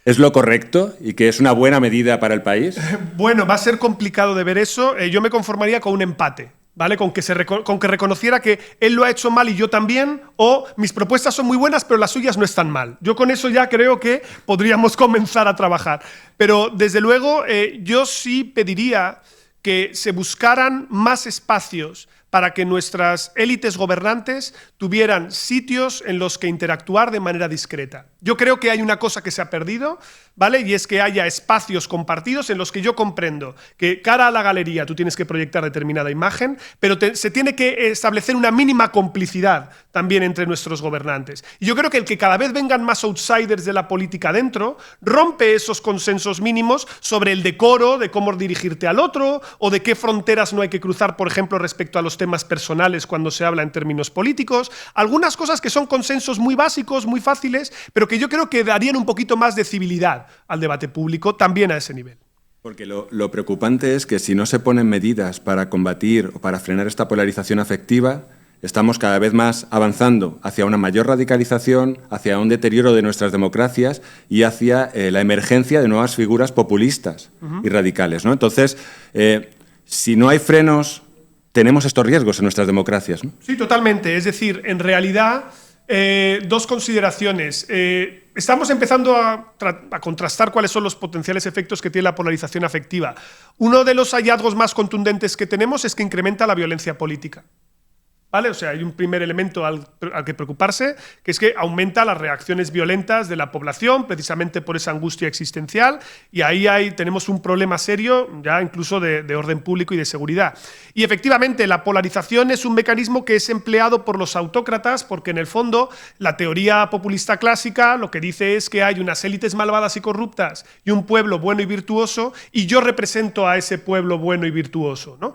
Speaker 2: es lo correcto y que es una buena medida para el país?
Speaker 3: Bueno, va a ser complicado de ver eso. Yo me conformaría con un empate, ¿vale? Con que reconociera que él lo ha hecho mal y yo también, o mis propuestas son muy buenas pero las suyas no están mal. Yo con eso ya creo que podríamos comenzar a trabajar. Pero desde luego yo sí pediría que se buscaran más espacios para que nuestras élites gobernantes tuvieran sitios en los que interactuar de manera discreta. Yo creo que hay una cosa que se ha perdido, ¿vale? Y es que haya espacios compartidos en los que yo comprendo que cara a la galería tú tienes que proyectar determinada imagen, pero se tiene que establecer una mínima complicidad también entre nuestros gobernantes. Y yo creo que el que cada vez vengan más outsiders de la política dentro rompe esos consensos mínimos sobre el decoro, de cómo dirigirte al otro, o de qué fronteras no hay que cruzar, por ejemplo, respecto a los temas personales cuando se habla en términos políticos. Algunas cosas que son consensos muy básicos, muy fáciles, pero que yo creo que darían un poquito más de civilidad al debate público también a ese nivel.
Speaker 2: Porque lo preocupante es que si no se ponen medidas para combatir o para frenar esta polarización afectiva, estamos cada vez más avanzando hacia una mayor radicalización, hacia un deterioro de nuestras democracias y hacia la emergencia de nuevas figuras populistas y radicales, ¿no? Entonces, si no hay frenos, tenemos estos riesgos en nuestras democracias, ¿no?
Speaker 3: Sí, totalmente. Es decir, en realidad, dos consideraciones. Estamos empezando a contrastar cuáles son los potenciales efectos que tiene la polarización afectiva. Uno de los hallazgos más contundentes que tenemos es que incrementa la violencia política, ¿vale? O sea, hay un primer elemento al que preocuparse, que es que aumenta las reacciones violentas de la población, precisamente por esa angustia existencial, y ahí tenemos un problema serio, ya incluso de orden público y de seguridad. Y efectivamente, la polarización es un mecanismo que es empleado por los autócratas, porque en el fondo la teoría populista clásica lo que dice es que hay unas élites malvadas y corruptas y un pueblo bueno y virtuoso, y yo represento a ese pueblo bueno y virtuoso, ¿no?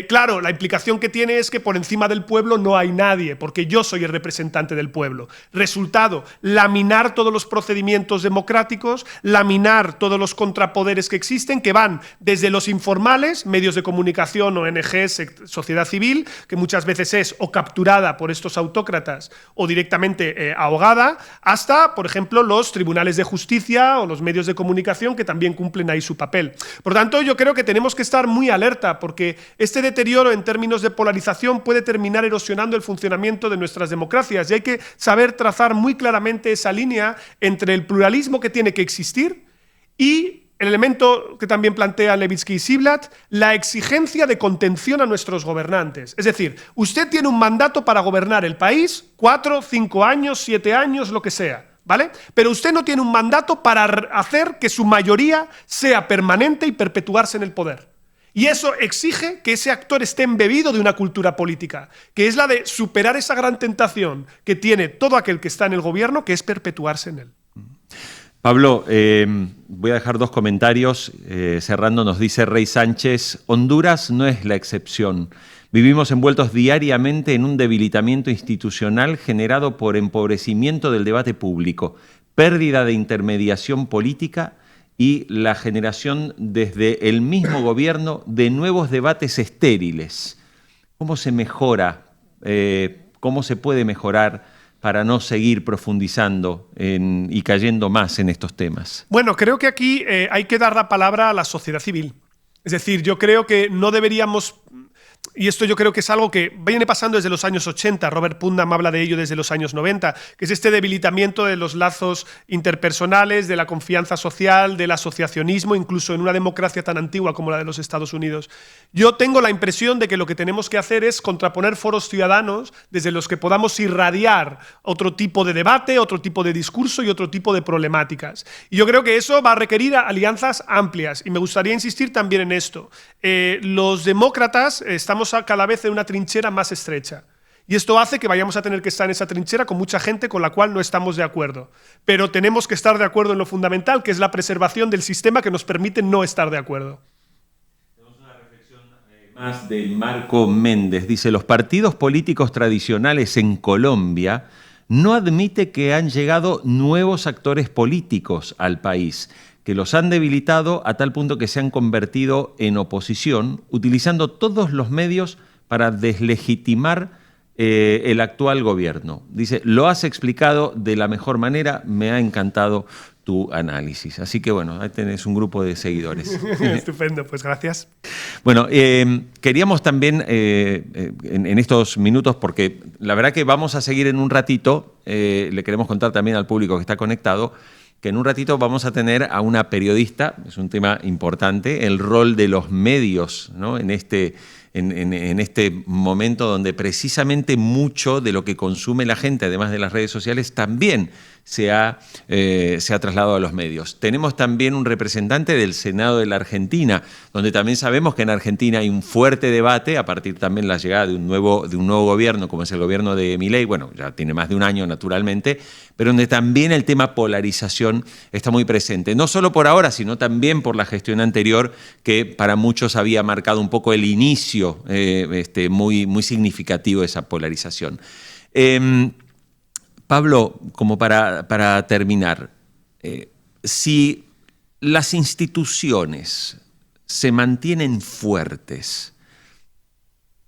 Speaker 3: Claro, la implicación que tiene es que por encima del pueblo pueblo no hay nadie, porque yo soy el representante del pueblo. Resultado, laminar todos los procedimientos democráticos, laminar todos los contrapoderes que existen, que van desde los informales, medios de comunicación, ONGs, sociedad civil, que muchas veces es o capturada por estos autócratas o directamente ahogada, hasta, por ejemplo, los tribunales de justicia o los medios de comunicación, que también cumplen ahí su papel. Por tanto, yo creo que tenemos que estar muy alerta, porque este deterioro en términos de polarización puede terminar erosionando el funcionamiento de nuestras democracias, y hay que saber trazar muy claramente esa línea entre el pluralismo que tiene que existir y el elemento que también plantea Levitsky y Ziblatt, la exigencia de contención a nuestros gobernantes. Es decir, usted tiene un mandato para gobernar el país 4, 5 años, 7 años, lo que sea, ¿vale? Pero usted no tiene un mandato para hacer que su mayoría sea permanente y perpetuarse en el poder. Y eso exige que ese actor esté embebido de una cultura política, que es la de superar esa gran tentación que tiene todo aquel que está en el gobierno, que es perpetuarse en él.
Speaker 1: Pablo, voy a dejar 2 comentarios. Cerrando, nos dice Rey Sánchez: Honduras no es la excepción. Vivimos envueltos diariamente en un debilitamiento institucional generado por empobrecimiento del debate público, pérdida de intermediación política y la generación desde el mismo gobierno de nuevos debates estériles. ¿Cómo se mejora? ¿Cómo se puede mejorar para no seguir profundizando y cayendo más en estos temas?
Speaker 3: Bueno, creo que aquí hay que dar la palabra a la sociedad civil. Es decir, yo creo que no deberíamos... Y esto yo creo que es algo que viene pasando desde los años 80, Robert Putnam habla de ello desde los años 90, que es este debilitamiento de los lazos interpersonales, de la confianza social, del asociacionismo, incluso en una democracia tan antigua como la de los Estados Unidos. Yo tengo la impresión de que lo que tenemos que hacer es contraponer foros ciudadanos desde los que podamos irradiar otro tipo de debate, otro tipo de discurso y otro tipo de problemáticas. Y yo creo que eso va a requerir alianzas amplias, y me gustaría insistir también en esto. Los demócratas estamos cada vez en una trinchera más estrecha. Y esto hace que vayamos a tener que estar en esa trinchera con mucha gente con la cual no estamos de acuerdo. Pero tenemos que estar de acuerdo en lo fundamental, que es la preservación del sistema que nos permite no estar de acuerdo.
Speaker 1: Tenemos una reflexión más de Marco Méndez. Dice: los partidos políticos tradicionales en Colombia no admiten que han llegado nuevos actores políticos al país, que los han debilitado a tal punto que se han convertido en oposición, utilizando todos los medios para deslegitimar el actual gobierno. Dice: lo has explicado de la mejor manera, me ha encantado tu análisis. Así que bueno, ahí tenés un grupo de seguidores.
Speaker 3: Estupendo, pues gracias.
Speaker 1: Bueno, queríamos también en estos minutos, porque la verdad que vamos a seguir en un ratito, le queremos contar también al público que está conectado, que en un ratito vamos a tener a una periodista, es un tema importante, el rol de los medios, ¿no? en este momento donde precisamente mucho de lo que consume la gente, además de las redes sociales, también se ha trasladado a los medios. Tenemos también un representante del Senado de la Argentina, donde también sabemos que en Argentina hay un fuerte debate, a partir también de la llegada de un nuevo gobierno, como es el gobierno de Milei, bueno, ya tiene más de un año naturalmente, pero donde también el tema polarización está muy presente. No solo por ahora, sino también por la gestión anterior, que para muchos había marcado un poco el inicio muy, muy significativo de esa polarización. Pablo, como para terminar, si las instituciones se mantienen fuertes,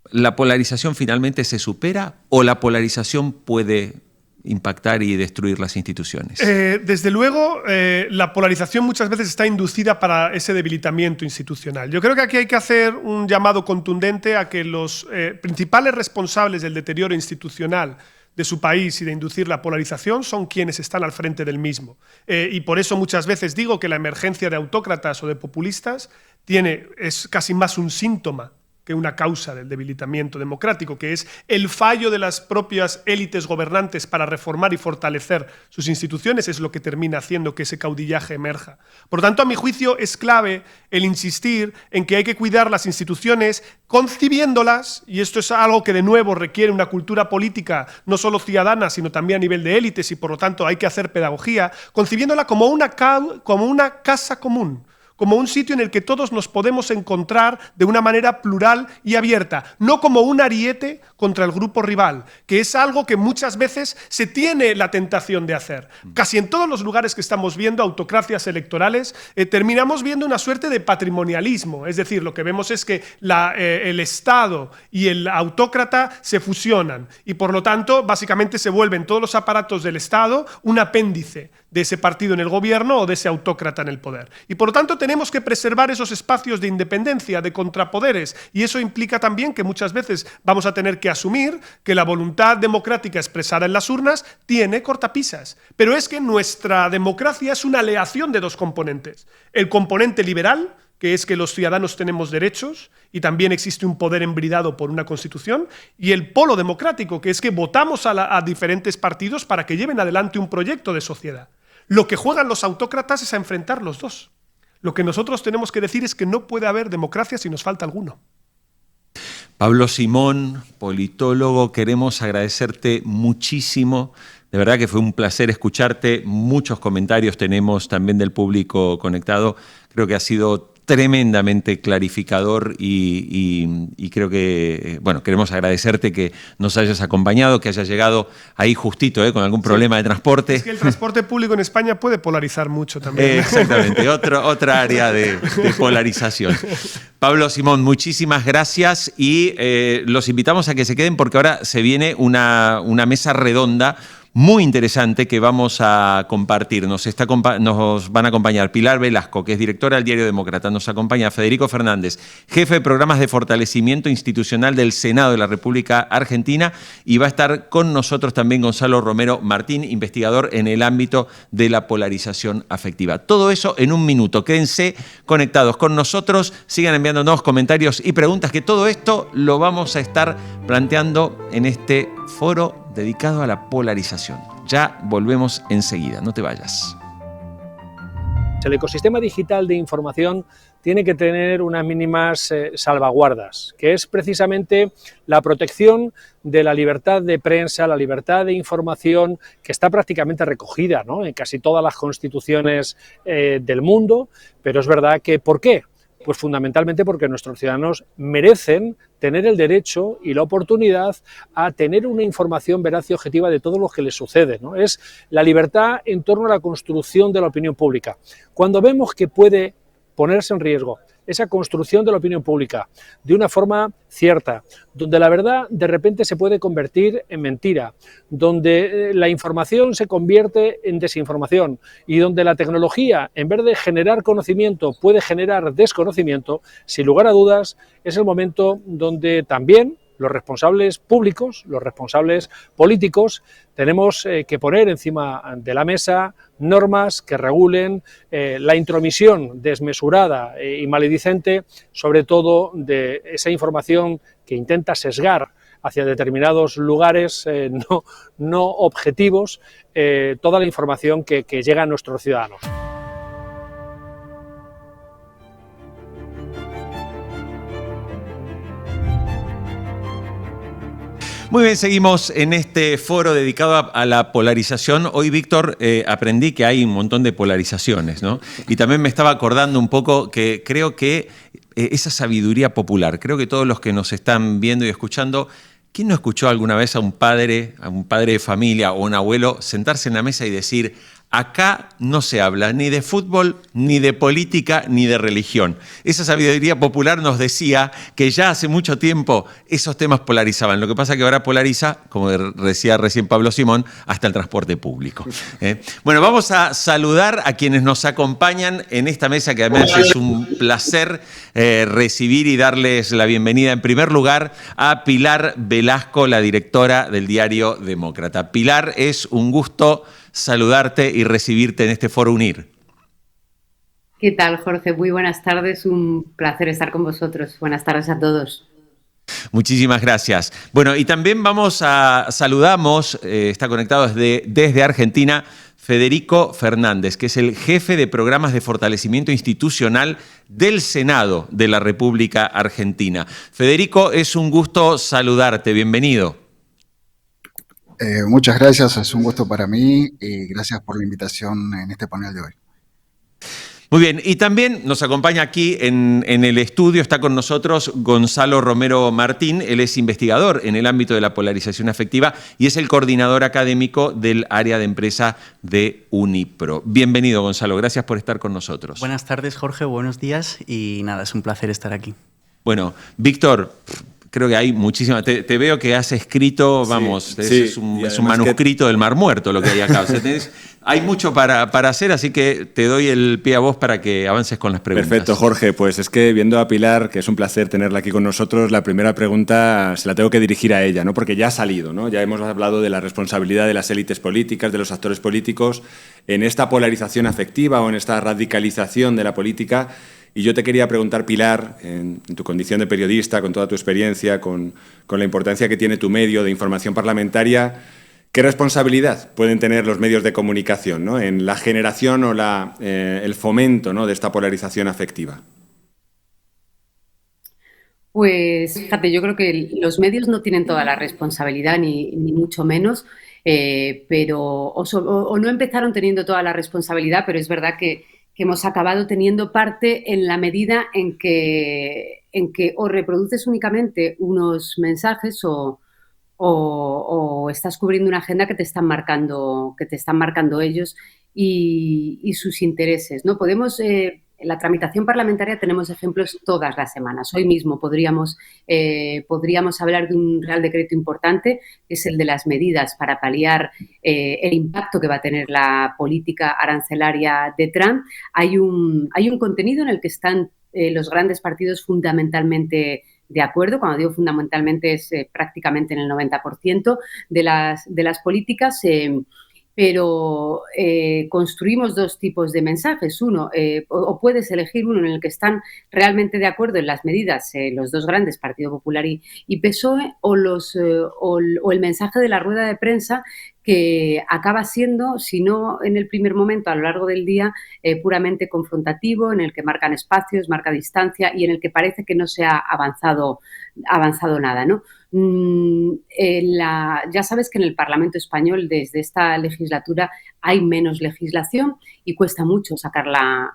Speaker 1: ¿la polarización finalmente se supera o la polarización puede impactar y destruir las instituciones?
Speaker 3: Desde luego, la polarización muchas veces está inducida para ese debilitamiento institucional. Yo creo que aquí hay que hacer un llamado contundente a que los principales responsables del deterioro institucional de su país y de inducir la polarización son quienes están al frente del mismo. Y por eso muchas veces digo que la emergencia de autócratas o de populistas es casi más un síntoma que una causa del debilitamiento democrático, que es el fallo de las propias élites gobernantes para reformar y fortalecer sus instituciones, es lo que termina haciendo que ese caudillaje emerja. Por tanto, a mi juicio, es clave el insistir en que hay que cuidar las instituciones concibiéndolas, y esto es algo que de nuevo requiere una cultura política no solo ciudadana, sino también a nivel de élites, y por lo tanto hay que hacer pedagogía, concibiéndola como una casa común, como un sitio en el que todos nos podemos encontrar de una manera plural y abierta, no como un ariete contra el grupo rival, que es algo que muchas veces se tiene la tentación de hacer. Casi en todos los lugares que estamos viendo autocracias electorales, terminamos viendo una suerte de patrimonialismo, es decir, lo que vemos es que el Estado y el autócrata se fusionan y por lo tanto básicamente se vuelven todos los aparatos del Estado un apéndice de ese partido en el gobierno o de ese autócrata en el poder. Y por lo tanto tenemos que preservar esos espacios de independencia, de contrapoderes, y eso implica también que muchas veces vamos a tener que asumir que la voluntad democrática expresada en las urnas tiene cortapisas. Pero es que nuestra democracia es una aleación de dos componentes. El componente liberal, que es que los ciudadanos tenemos derechos y también existe un poder embridado por una constitución, y el polo democrático, que es que votamos a diferentes partidos para que lleven adelante un proyecto de sociedad. Lo que juegan los autócratas es a enfrentar los dos. Lo que nosotros tenemos que decir es que no puede haber democracia si nos falta alguno.
Speaker 1: Pablo Simón, politólogo, queremos agradecerte muchísimo. De verdad que fue un placer escucharte. Muchos comentarios tenemos también del público conectado. Creo que ha sido tremendamente clarificador y creo que, bueno, queremos agradecerte que nos hayas acompañado, que hayas llegado ahí justito, con algún problema de transporte.
Speaker 3: Es que el transporte público en España puede polarizar mucho también.
Speaker 1: Exactamente, otra área de polarización. Pablo Simón, muchísimas gracias y los invitamos a que se queden porque ahora se viene una mesa redonda muy interesante que vamos a compartir. Nos van a acompañar Pilar Velasco, que es directora del Diario Demócrata. Nos acompaña Federico Fernández, jefe de programas de fortalecimiento institucional del Senado de la República Argentina. Y va a estar con nosotros también Gonzalo Romero Martín, investigador en el ámbito de la polarización afectiva. Todo eso en un minuto. Quédense conectados con nosotros. Sigan enviándonos comentarios y preguntas, que todo esto lo vamos a estar planteando en este foro dedicado a la polarización. Ya volvemos enseguida, no te vayas.
Speaker 4: El ecosistema digital de información tiene que tener unas mínimas salvaguardas, que es precisamente la protección de la libertad de prensa, la libertad de información, que está prácticamente recogida, ¿no?, en casi todas las constituciones del mundo, pero es verdad que ¿por qué? Pues fundamentalmente porque nuestros ciudadanos merecen tener el derecho y la oportunidad a tener una información veraz y objetiva de todo lo que les sucede, ¿no? Es la libertad en torno a la construcción de la opinión pública. Cuando vemos que puede ponerse en riesgo esa construcción de la opinión pública de una forma cierta, donde la verdad de repente se puede convertir en mentira, donde la información se convierte en desinformación y donde la tecnología, en vez de generar conocimiento, puede generar desconocimiento, sin lugar a dudas es el momento donde también los responsables públicos, los responsables políticos, tenemos que poner encima de la mesa normas que regulen la intromisión desmesurada y maledicente, sobre todo de esa información que intenta sesgar hacia determinados lugares no objetivos, toda la información que llega a nuestros ciudadanos.
Speaker 1: Muy bien, seguimos en este foro dedicado a la polarización. Hoy, Víctor, aprendí que hay un montón de polarizaciones, ¿no? Y también me estaba acordando un poco que creo que esa sabiduría popular, creo que todos los que nos están viendo y escuchando, ¿quién no escuchó alguna vez a un padre de familia o un abuelo sentarse en la mesa y decir: acá no se habla ni de fútbol, ni de política, ni de religión? Esa sabiduría popular nos decía que ya hace mucho tiempo esos temas polarizaban. Lo que pasa es que ahora polariza, como decía recién Pablo Simón, hasta el transporte público. Bueno, vamos a saludar a quienes nos acompañan en esta mesa, que además es un placer recibir y darles la bienvenida. En primer lugar, a Pilar Velasco, la directora del Diario Demócrata. Pilar, es un gusto saludarte y recibirte en este Foro Unir.
Speaker 5: ¿Qué tal, Jorge? Muy buenas tardes, un placer estar con vosotros. Buenas tardes a todos.
Speaker 1: Muchísimas gracias. Bueno, y también saludamos, está conectado desde Argentina, Federico Fernández, que es el jefe de programas de fortalecimiento institucional del Senado de la República Argentina. Federico, es un gusto saludarte, bienvenido.
Speaker 6: Muchas gracias, es un gusto para mí y gracias por la invitación en este panel de hoy.
Speaker 1: Muy bien, y también nos acompaña aquí en el estudio, está con nosotros Gonzalo Romero Martín. Él es investigador en el ámbito de la polarización afectiva y es el coordinador académico del área de empresa de Unipro. Bienvenido, Gonzalo, gracias por estar con nosotros.
Speaker 6: Buenas tardes, Jorge, buenos días y nada, es un placer estar aquí.
Speaker 1: Bueno, Víctor, creo que hay muchísimas. Te veo que has escrito, vamos,
Speaker 2: sí,
Speaker 1: es un manuscrito del Mar Muerto lo que hay acá. O sea, hay mucho para hacer, así que te doy el pie a vos para que avances con las preguntas.
Speaker 2: Perfecto, Jorge. Pues es que viendo a Pilar, que es un placer tenerla aquí con nosotros, la primera pregunta se la tengo que dirigir a ella, ¿no? Porque ya ha salido, ¿no? Ya hemos hablado de la responsabilidad de las élites políticas, de los actores políticos, en esta polarización afectiva o en esta radicalización de la política. Y yo te quería preguntar, Pilar, en tu condición de periodista, con toda tu experiencia, con la importancia que tiene tu medio de información parlamentaria, ¿qué responsabilidad pueden tener los medios de comunicación, ¿no?, en la generación o el fomento, ¿no?, de esta polarización afectiva?
Speaker 5: Pues fíjate, yo creo que los medios no tienen toda la responsabilidad, ni mucho menos, pero o no empezaron teniendo toda la responsabilidad, pero es verdad que hemos acabado teniendo parte en la medida en que o reproduces únicamente unos mensajes o estás cubriendo una agenda que te están marcando ellos y sus intereses, ¿no? En la tramitación parlamentaria tenemos ejemplos todas las semanas. Hoy mismo podríamos hablar de un Real Decreto importante, que es el de las medidas para paliar el impacto que va a tener la política arancelaria de Trump. Hay un contenido en el que están los grandes partidos fundamentalmente de acuerdo. Cuando digo fundamentalmente es prácticamente en el 90% de las políticas. Pero construimos dos tipos de mensajes. Uno, o puedes elegir uno en el que están realmente de acuerdo en las medidas los dos grandes, Partido Popular y PSOE, o el mensaje de la rueda de prensa, que acaba siendo, si no en el primer momento, a lo largo del día, puramente confrontativo, en el que marcan espacios, marca distancia y en el que parece que no se ha avanzado nada, ¿no? Ya sabes que en el Parlamento español desde esta legislatura hay menos legislación y cuesta mucho sacarla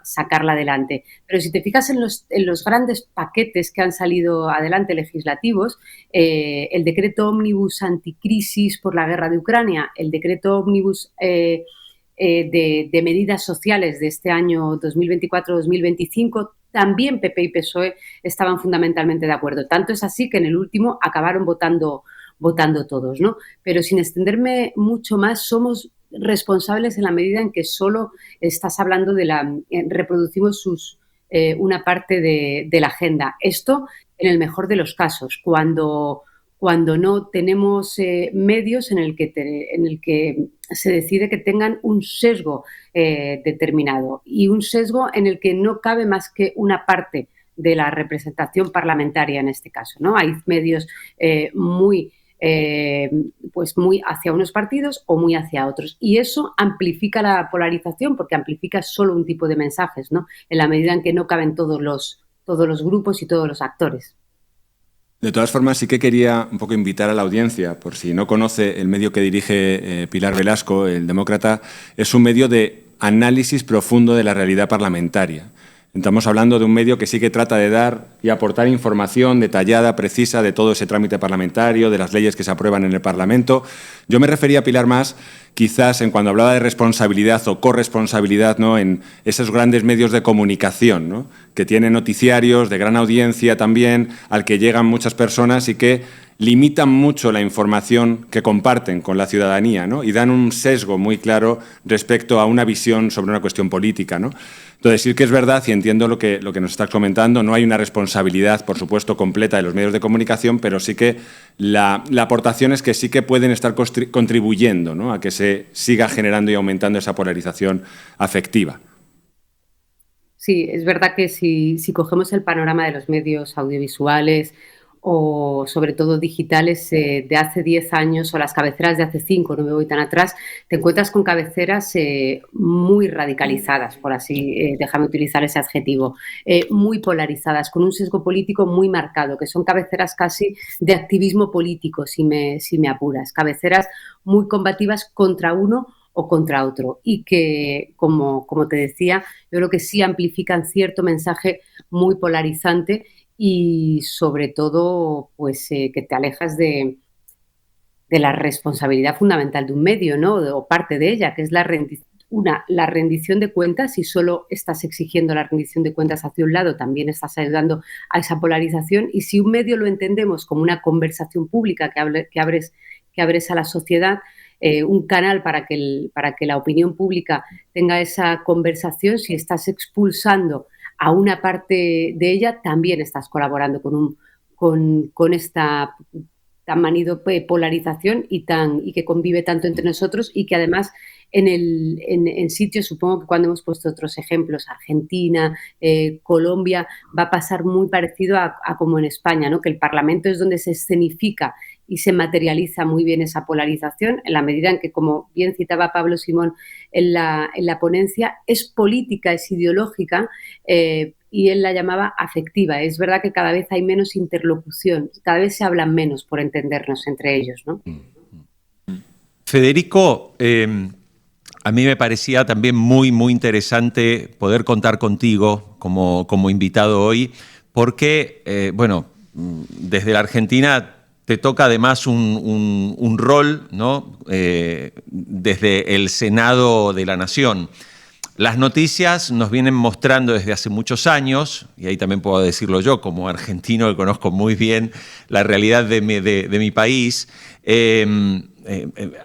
Speaker 5: adelante. Pero si te fijas en los grandes paquetes que han salido adelante legislativos, el decreto ómnibus anticrisis por la guerra de Ucrania, el decreto ómnibus de medidas sociales de este año 2024-2025, también PP y PSOE estaban fundamentalmente de acuerdo. Tanto es así que en el último acabaron votando todos, ¿no? Pero sin extenderme mucho más, somos responsables en la medida en que solo estás hablando reproducimos una parte de la agenda. Esto en el mejor de los casos, cuando no tenemos medios en el que se decide que tengan un sesgo determinado y un sesgo en el que no cabe más que una parte de la representación parlamentaria en este caso, ¿no? Hay medios muy hacia unos partidos o muy hacia otros, y eso amplifica la polarización porque amplifica solo un tipo de mensajes, ¿no?, en la medida en que no caben todos los grupos y todos los actores.
Speaker 2: De todas formas, sí que quería un poco invitar a la audiencia, por si no conoce el medio que dirige Pilar Velasco, El Demócrata, es un medio de análisis profundo de la realidad parlamentaria. Estamos hablando de un medio que sí que trata de dar y aportar información detallada, precisa de todo ese trámite parlamentario, de las leyes que se aprueban en el Parlamento. Yo me refería, Pilar, más quizás en cuando hablaba de responsabilidad o corresponsabilidad, ¿no?, en esos grandes medios de comunicación, ¿no?, que tienen noticiarios de gran audiencia también, al que llegan muchas personas y que limitan mucho la información que comparten con la ciudadanía, ¿no?, y dan un sesgo muy claro respecto a una visión sobre una cuestión política, ¿no? Entonces, sí que es verdad, y entiendo lo que nos estás comentando, no hay una responsabilidad, por supuesto, completa de los medios de comunicación, pero sí que la aportación es que sí que pueden estar contribuyendo, ¿no?, a que se siga generando y aumentando esa polarización afectiva.
Speaker 5: Sí, es verdad que si cogemos el panorama de los medios audiovisuales o sobre todo digitales de hace 10 años o las cabeceras de hace 5, no me voy tan atrás, te encuentras con cabeceras muy radicalizadas, por así, déjame utilizar ese adjetivo, muy polarizadas, con un sesgo político muy marcado, que son cabeceras casi de activismo político, si me apuras, cabeceras muy combativas contra uno o contra otro. Y que, como te decía, yo creo que sí amplifican cierto mensaje muy polarizante y sobre todo pues que te alejas de la responsabilidad fundamental de un medio, ¿no? O parte de ella, que es la rendición de cuentas. Si solo estás exigiendo la rendición de cuentas hacia un lado, también estás ayudando a esa polarización. Y si un medio lo entendemos como una conversación pública que abres a la sociedad, un canal para que la opinión pública tenga esa conversación, si estás expulsando a una parte de ella, también estás colaborando con esta tan manido polarización y que convive tanto entre nosotros, y que además en sitios, supongo que cuando hemos puesto otros ejemplos, Argentina, Colombia, va a pasar muy parecido a como en España, ¿no? Que el Parlamento es donde se escenifica y se materializa muy bien esa polarización, en la medida en que, como bien citaba Pablo Simón en la ponencia, es política, es ideológica, y él la llamaba afectiva. Es verdad que cada vez hay menos interlocución, cada vez se hablan menos, por entendernos entre ellos, ¿no?
Speaker 1: Federico, a mí me parecía también muy, muy interesante poder contar contigo como invitado hoy, porque, desde la Argentina te toca además un rol, ¿no? Desde el Senado de la Nación. Las noticias nos vienen mostrando desde hace muchos años, y ahí también puedo decirlo yo, como argentino que conozco muy bien la realidad de mi país.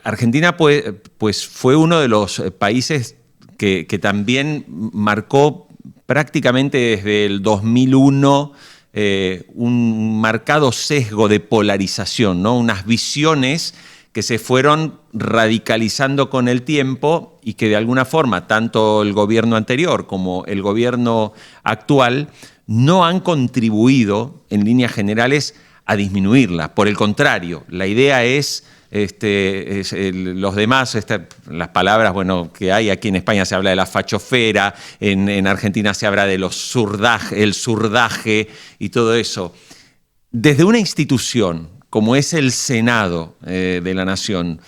Speaker 1: Argentina pues fue uno de los países que también marcó prácticamente desde el 2001 un marcado sesgo de polarización, ¿no? Unas visiones que se fueron radicalizando con el tiempo y que de alguna forma tanto el gobierno anterior como el gobierno actual no han contribuido en líneas generales a disminuirla. Por el contrario, la idea es los demás, las palabras que hay aquí en España, se habla de la fachofera, en Argentina se habla de el surdaje y todo eso. Desde una institución como es el Senado de la Nación,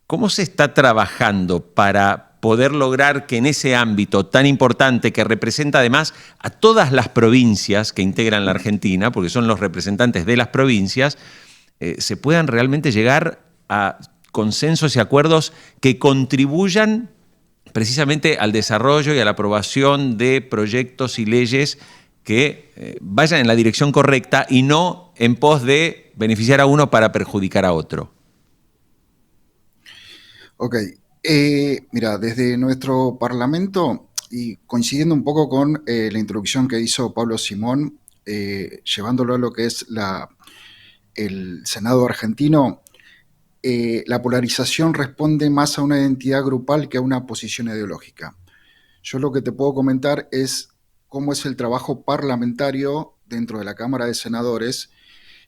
Speaker 1: ¿cómo se está trabajando para poder lograr que en ese ámbito tan importante, que representa además a todas las provincias que integran la Argentina, porque son los representantes de las provincias, se puedan realmente llegar a consensos y acuerdos que contribuyan precisamente al desarrollo y a la aprobación de proyectos y leyes que vayan en la dirección correcta y no en pos de beneficiar a uno para perjudicar a otro?
Speaker 7: Ok, mira, desde nuestro Parlamento, y coincidiendo un poco con la introducción que hizo Pablo Simón, llevándolo a lo que es el Senado argentino, la polarización responde más a una identidad grupal que a una posición ideológica. Yo lo que te puedo comentar es cómo es el trabajo parlamentario dentro de la Cámara de Senadores,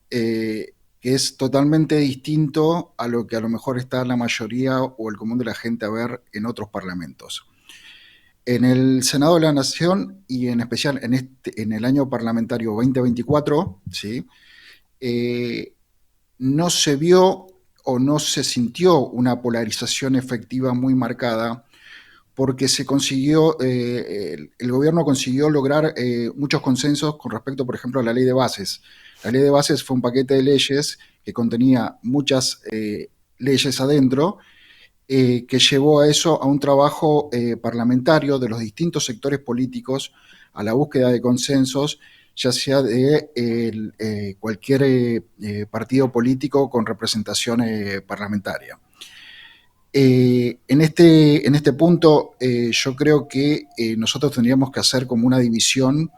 Speaker 7: que es totalmente distinto a lo que a lo mejor está la mayoría o el común de la gente a ver en otros parlamentos. En el Senado de la Nación, y en especial en el año parlamentario 2024, ¿sí? No se vio o no se sintió una polarización efectiva muy marcada, porque se consiguió, el gobierno consiguió lograr muchos consensos con respecto, por ejemplo, a la ley de bases. La ley de bases fue un paquete de leyes que contenía muchas leyes adentro, que llevó a eso, a un trabajo parlamentario de los distintos sectores políticos, a la búsqueda de consensos, ya sea de cualquier partido político con representación parlamentaria. En este punto, yo creo que nosotros tendríamos que hacer como una división,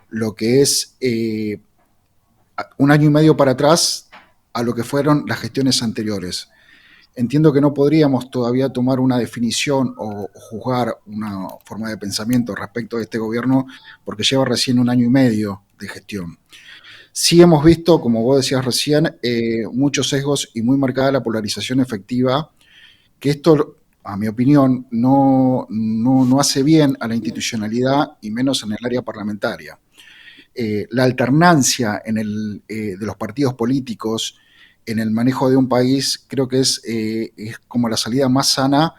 Speaker 7: lo que es un año y medio para atrás a lo que fueron las gestiones anteriores. Entiendo que no podríamos todavía tomar una definición o juzgar una forma de pensamiento respecto de este gobierno, porque lleva recién un año y medio de gestión. Sí hemos visto, como vos decías recién, muchos sesgos y muy marcada la polarización efectiva, que esto, a mi opinión, no hace bien a la institucionalidad y menos en el área parlamentaria. La alternancia de los partidos políticos en el manejo de un país, creo que es como la salida más sana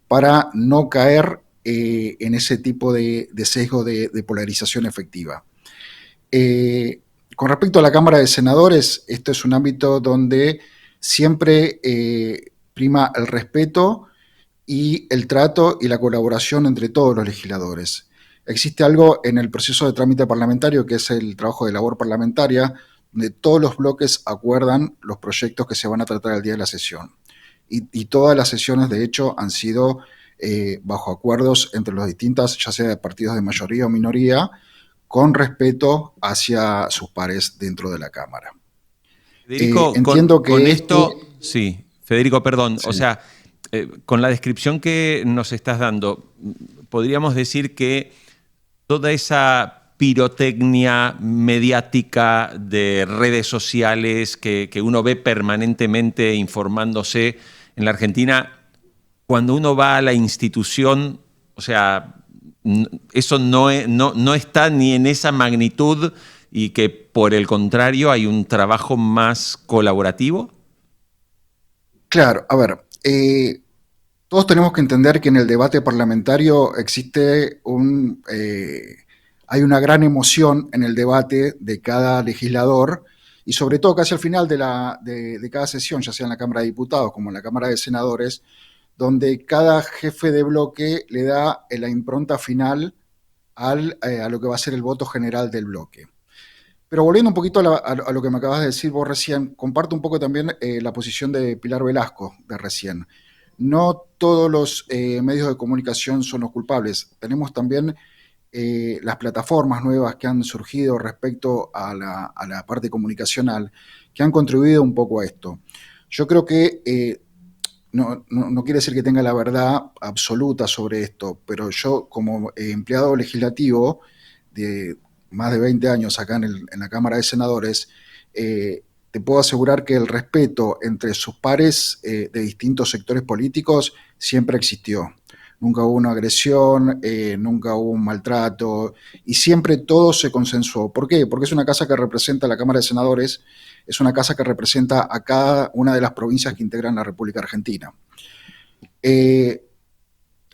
Speaker 7: para no caer en ese tipo de sesgo de polarización efectiva. Con respecto a la Cámara de Senadores, esto es un ámbito donde siempre prima el respeto y el trato y la colaboración entre todos los legisladores. Existe algo en el proceso de trámite parlamentario, que es el trabajo de labor parlamentaria, donde todos los bloques acuerdan los proyectos que se van a tratar el día de la sesión. Y todas las sesiones, de hecho, han sido bajo acuerdos entre los distintos, ya sea de partidos de mayoría o minoría, con respeto hacia sus pares dentro de la Cámara.
Speaker 1: Federico,
Speaker 7: entiendo que
Speaker 1: con esto, sí, Federico, perdón, sí. O sea, con la descripción que nos estás dando, podríamos decir que toda esa pirotecnia mediática de redes sociales que uno ve permanentemente informándose en la Argentina, cuando uno va a la institución, o sea, eso no está ni en esa magnitud y que por el contrario hay un trabajo más colaborativo.
Speaker 7: Claro, a ver, todos tenemos que entender que en el debate parlamentario existe hay una gran emoción en el debate de cada legislador y sobre todo casi al final de cada sesión, ya sea en la Cámara de Diputados como en la Cámara de Senadores, donde cada jefe de bloque le da la impronta final a lo que va a ser el voto general del bloque. Pero volviendo un poquito a lo que me acabas de decir vos recién, comparto un poco también la posición de Pilar Velasco de recién. No todos los medios de comunicación son los culpables. Tenemos también las plataformas nuevas que han surgido respecto a la parte comunicacional, que han contribuido un poco a esto. Yo creo que no quiere decir que tenga la verdad absoluta sobre esto, pero yo como empleado legislativo de más de 20 años acá en la Cámara de Senadores, te puedo asegurar que el respeto entre sus pares de distintos sectores políticos siempre existió. Nunca hubo una agresión, nunca hubo un maltrato y siempre todo se consensuó. ¿Por qué? Porque es una casa que representa la Cámara de Senadores, es una casa que representa a cada una de las provincias que integran la República Argentina.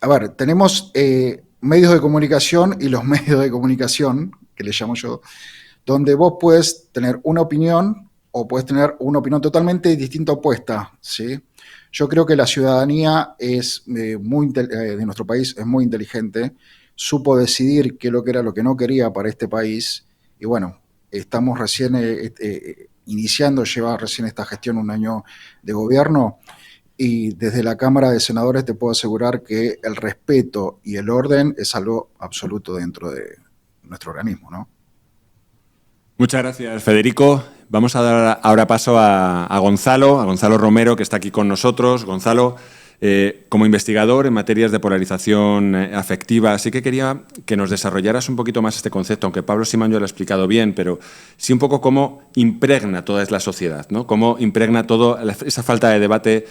Speaker 7: A ver, tenemos medios de comunicación y los medios de comunicación, que le llamo yo, donde vos puedes tener una opinión o puedes tener una opinión totalmente distinta opuesta, ¿sí? Yo creo que la ciudadanía de nuestro país es muy inteligente, supo decidir qué era lo que no quería para este país y bueno, estamos recién iniciando, lleva recién esta gestión un año de gobierno y desde la Cámara de Senadores te puedo asegurar que el respeto y el orden es algo absoluto dentro de nuestro organismo, ¿no?
Speaker 2: Muchas gracias, Federico. Vamos a dar ahora paso a Gonzalo Romero, que está aquí con nosotros. Gonzalo, como investigador en materias de polarización afectiva, sí que quería que nos desarrollaras un poquito más este concepto, aunque Pablo Simón ya lo ha explicado bien, pero sí un poco cómo impregna toda la sociedad, ¿no? Cómo impregna toda esa falta de debate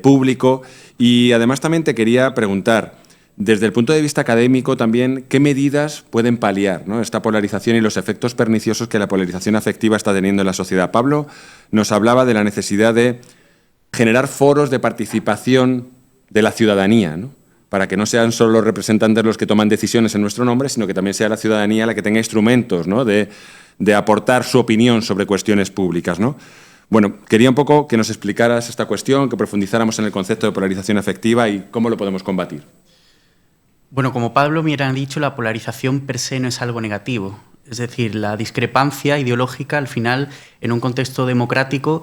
Speaker 2: público. Y además también te quería preguntar, desde el punto de vista académico también, ¿qué medidas pueden paliar, ¿no?, esta polarización y los efectos perniciosos que la polarización afectiva está teniendo en la sociedad? Pablo nos hablaba de la necesidad de generar foros de participación de la ciudadanía, ¿no?, para que no sean solo los representantes los que toman decisiones en nuestro nombre, sino que también sea la ciudadanía la que tenga instrumentos, ¿no?, de aportar su opinión sobre cuestiones públicas, ¿no? Bueno, quería un poco que nos explicaras esta cuestión, que profundizáramos en el concepto de polarización afectiva y cómo lo podemos combatir.
Speaker 6: Bueno, como Pablo me ha dicho, la polarización per se no es algo negativo. Es decir, la discrepancia ideológica, al final, en un contexto democrático,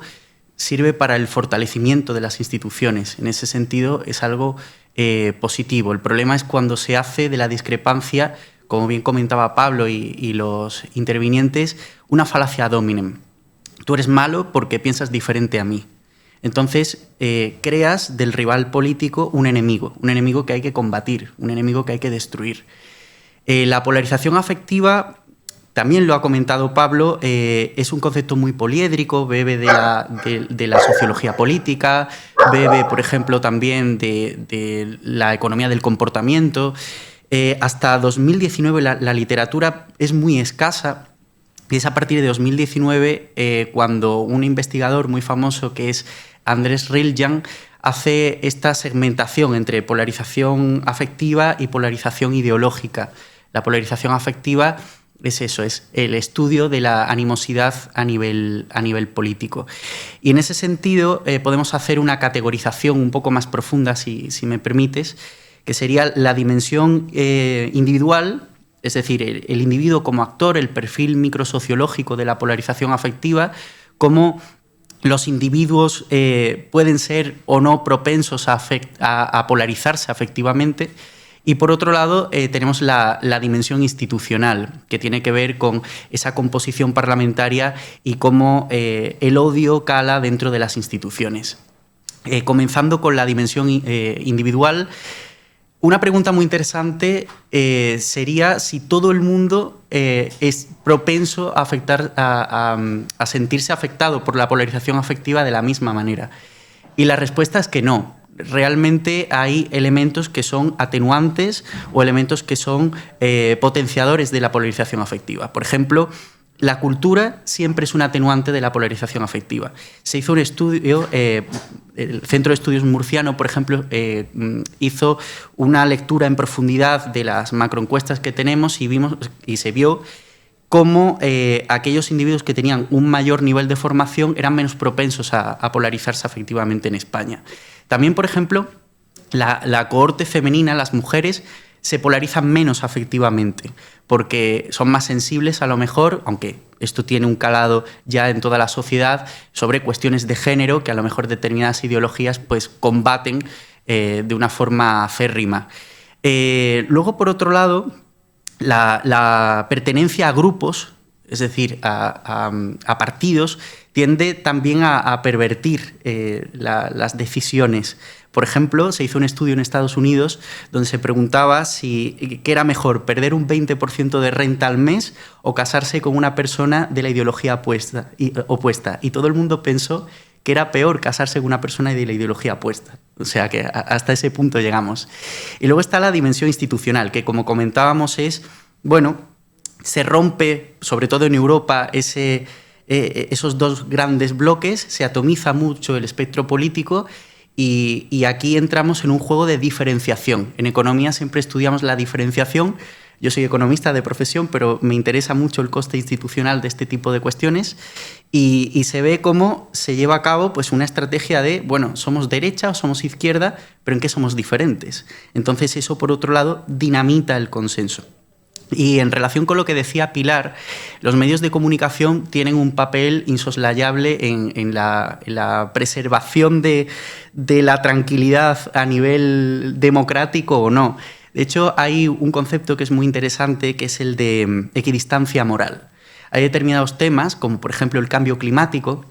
Speaker 6: sirve para el fortalecimiento de las instituciones. En ese sentido, es algo positivo. El problema es cuando se hace de la discrepancia, como bien comentaba Pablo y los intervinientes, una falacia ad hominem. Tú eres malo porque piensas diferente a mí. Entonces, creas del rival político un enemigo que hay que combatir, un enemigo que hay que destruir. La polarización afectiva, también lo ha comentado Pablo, es un concepto muy poliédrico, bebe de la sociología política, bebe, por ejemplo, también de la economía del comportamiento. Hasta 2019 la literatura es muy escasa Y es a partir de 2019 cuando un investigador muy famoso, que es Andrés Riljan, hace esta segmentación entre polarización afectiva y polarización ideológica. La polarización afectiva es eso, es el estudio de la animosidad a nivel político. Y en ese sentido podemos hacer una categorización un poco más profunda, si me permites, que sería la dimensión individual, es decir, el individuo como actor, el perfil microsociológico de la polarización afectiva, cómo los individuos pueden ser o no propensos a polarizarse afectivamente. Y por otro lado tenemos la dimensión institucional, que tiene que ver con esa composición parlamentaria y cómo el odio cala dentro de las instituciones. Comenzando con la dimensión individual, una pregunta muy interesante sería si todo el mundo es propenso a sentirse afectado por la polarización afectiva de la misma manera. Y la respuesta es que no. Realmente hay elementos que son atenuantes o elementos que son potenciadores de la polarización afectiva. Por ejemplo, la cultura siempre es un atenuante de la polarización afectiva. Se hizo un estudio, el Centro de Estudios Murciano, por ejemplo, hizo una lectura en profundidad de las macroencuestas que tenemos y se vio cómo aquellos individuos que tenían un mayor nivel de formación eran menos propensos a polarizarse afectivamente en España. También, por ejemplo, la cohorte femenina, las mujeres, se polarizan menos afectivamente porque son más sensibles a lo mejor, aunque esto tiene un calado ya en toda la sociedad, sobre cuestiones de género que a lo mejor determinadas ideologías pues combaten de una forma acérrima. Luego, por otro lado, la pertenencia a grupos, es decir, a partidos, tiende también a pervertir las decisiones. Por ejemplo, se hizo un estudio en Estados Unidos donde se preguntaba qué era mejor, perder un 20% de renta al mes o casarse con una persona de la ideología opuesta. Y todo el mundo pensó que era peor casarse con una persona de la ideología opuesta. O sea que hasta ese punto llegamos. Y luego está la dimensión institucional, que como comentábamos se rompe, sobre todo en Europa, esos dos grandes bloques, se atomiza mucho el espectro político y aquí entramos en un juego de diferenciación. En economía siempre estudiamos la diferenciación. Yo soy economista de profesión, pero me interesa mucho el coste institucional de este tipo de cuestiones y se ve cómo se lleva a cabo pues, una estrategia de, somos derecha o somos izquierda, pero ¿en qué somos diferentes? Entonces eso, por otro lado, dinamita el consenso. Y en relación con lo que decía Pilar, los medios de comunicación tienen un papel insoslayable en la preservación de la tranquilidad a nivel democrático o no. De hecho, hay un concepto que es muy interesante, que es el de equidistancia moral. Hay determinados temas, como por ejemplo el cambio climático,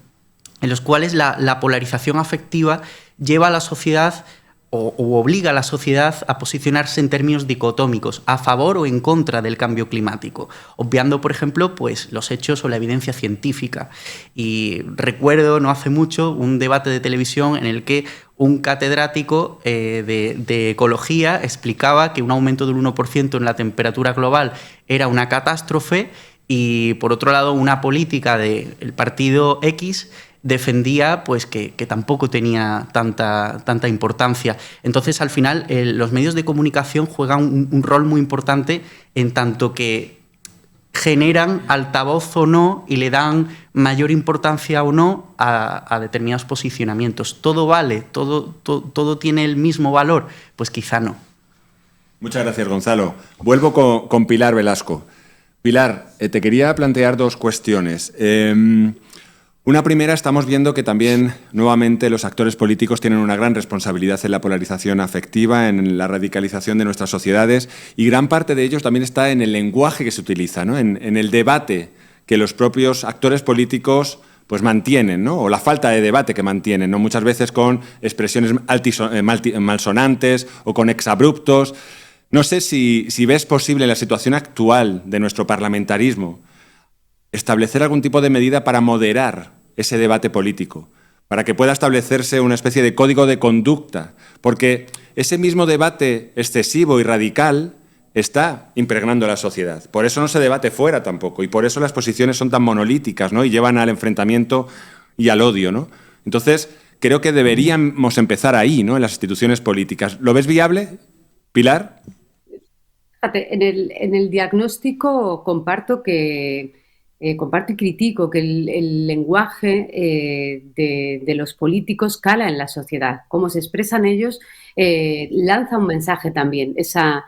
Speaker 6: en los cuales la polarización afectiva lleva a la sociedad o obliga a la sociedad a posicionarse en términos dicotómicos, a favor o en contra del cambio climático, obviando, por ejemplo, pues, los hechos o la evidencia científica. Y recuerdo, no hace mucho, un debate de televisión en el que un catedrático de ecología explicaba que un aumento del 1% en la temperatura global era una catástrofe y, por otro lado, una política del partido X defendía pues, que tampoco tenía tanta importancia. Entonces, al final, los medios de comunicación juegan un rol muy importante en tanto que generan altavoz o no y le dan mayor importancia o no a determinados posicionamientos. ¿Todo vale? ¿Todo tiene el mismo valor? Pues quizá no.
Speaker 2: Muchas gracias, Gonzalo. Vuelvo con Pilar Velasco. Pilar, te quería plantear dos cuestiones. Una primera, estamos viendo que también nuevamente los actores políticos tienen una gran responsabilidad en la polarización afectiva, en la radicalización de nuestras sociedades y gran parte de ellos también está en el lenguaje que se utiliza, ¿no? en el debate que los propios actores políticos pues mantienen, ¿no? O la falta de debate que mantienen, ¿no? Muchas veces con expresiones malsonantes o con exabruptos. No sé si ves posible en la situación actual de nuestro parlamentarismo establecer algún tipo de medida para moderar ese debate político, para que pueda establecerse una especie de código de conducta, porque ese mismo debate excesivo y radical está impregnando la sociedad. Por eso no se debate fuera tampoco y por eso las posiciones son tan monolíticas, ¿no? Y llevan al enfrentamiento y al odio, ¿no? Entonces, creo que deberíamos empezar ahí, ¿no? En las instituciones políticas. ¿Lo ves viable, Pilar?
Speaker 5: Fíjate, en el diagnóstico comparto y critico que el lenguaje de los políticos cala en la sociedad. Cómo se expresan ellos lanza un mensaje también. Esa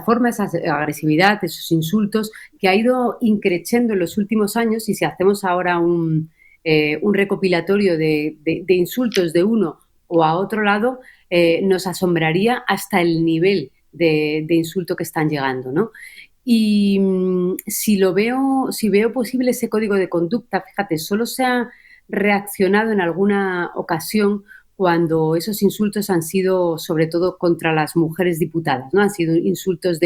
Speaker 5: forma, esa agresividad, esos insultos que ha ido increciendo en los últimos años, y si hacemos ahora un recopilatorio de insultos de uno o a otro lado, nos asombraría hasta el nivel de insulto que están llegando, ¿no? Y si veo posible ese código de conducta, fíjate, solo se ha reaccionado en alguna ocasión cuando esos insultos han sido sobre todo contra las mujeres diputadas, ¿no? Han sido insultos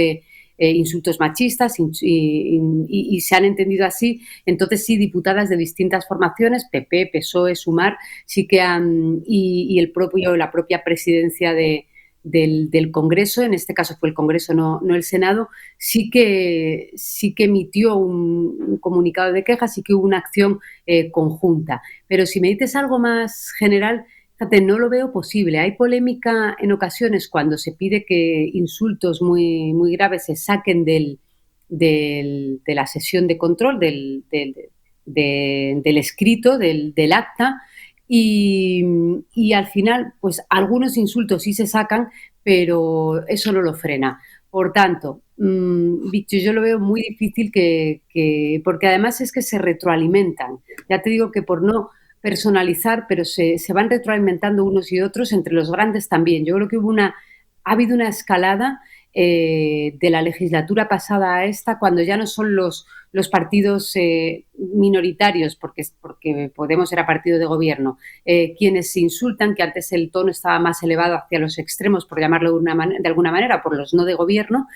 Speaker 5: insultos machistas y se han entendido así. Entonces sí, diputadas de distintas formaciones, PP, PSOE, Sumar, sí que han, y la propia presidencia del Congreso, en este caso fue el Congreso, no el Senado, sí que emitió un comunicado de queja, sí que hubo una acción conjunta. Pero si me dices algo más general, fíjate, no lo veo posible. Hay polémica en ocasiones cuando se pide que insultos muy, muy graves se saquen de la sesión de control, del escrito, del acta, y al final, pues algunos insultos sí se sacan, pero eso no lo frena. Por tanto, yo lo veo muy difícil porque además es que se retroalimentan. Ya te digo que por no personalizar, pero se van retroalimentando unos y otros, entre los grandes también. Yo creo que ha habido una escalada de la legislatura pasada a esta, cuando ya no son los partidos minoritarios, porque Podemos era partido de gobierno, quienes se insultan, que antes el tono estaba más elevado hacia los extremos, por llamarlo de alguna manera, por los no de gobierno,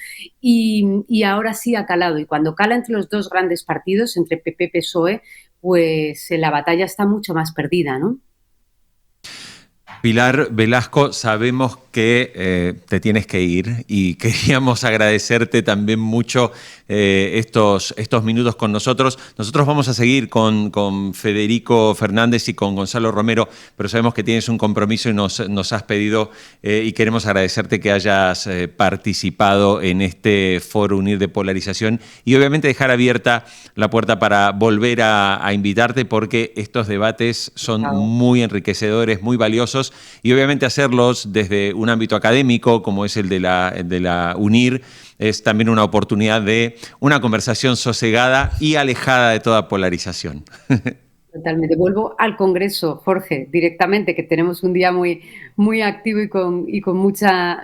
Speaker 5: y ahora sí ha calado. Y cuando cala entre los dos grandes partidos, entre PP y PSOE, pues la batalla está mucho más perdida, ¿no?
Speaker 1: Pilar Velasco, sabemos que te tienes que ir y queríamos agradecerte también mucho estos minutos con nosotros. Nosotros vamos a seguir con Federico Fernández y con Gonzalo Romero, pero sabemos que tienes un compromiso y nos has pedido y queremos agradecerte que hayas participado en este Foro Unir de Polarización y obviamente dejar abierta la puerta para volver a invitarte, porque estos debates son muy enriquecedores, muy valiosos, y obviamente hacerlos desde un ámbito académico como es el de la UNIR es también una oportunidad de una conversación sosegada y alejada de toda polarización.
Speaker 5: Totalmente. Vuelvo al Congreso, Jorge, directamente, que tenemos un día muy, muy activo y con mucha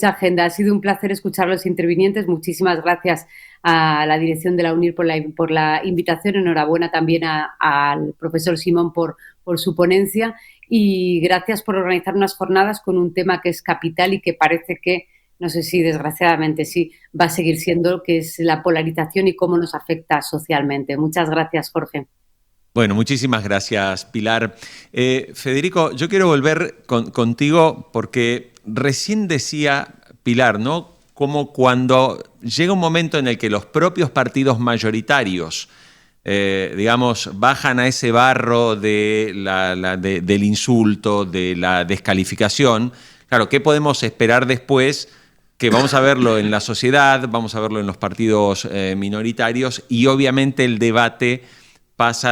Speaker 5: agenda. Ha sido un placer escuchar a los intervinientes. Muchísimas gracias a la dirección de la UNIR por la invitación. Enhorabuena también al profesor Simón por su ponencia, y gracias por organizar unas jornadas con un tema que es capital y que parece que, no sé si desgraciadamente sí, va a seguir siendo, que es la polarización y cómo nos afecta socialmente. Muchas gracias, Jorge.
Speaker 1: Bueno, muchísimas gracias, Pilar. Federico, yo quiero volver contigo porque recién decía Pilar, ¿no? Como cuando llega un momento en el que los propios partidos mayoritarios, digamos, bajan a ese barro del insulto, de la descalificación. Claro, ¿qué podemos esperar después? Que vamos a verlo en la sociedad, vamos a verlo en los partidos minoritarios, y obviamente el debate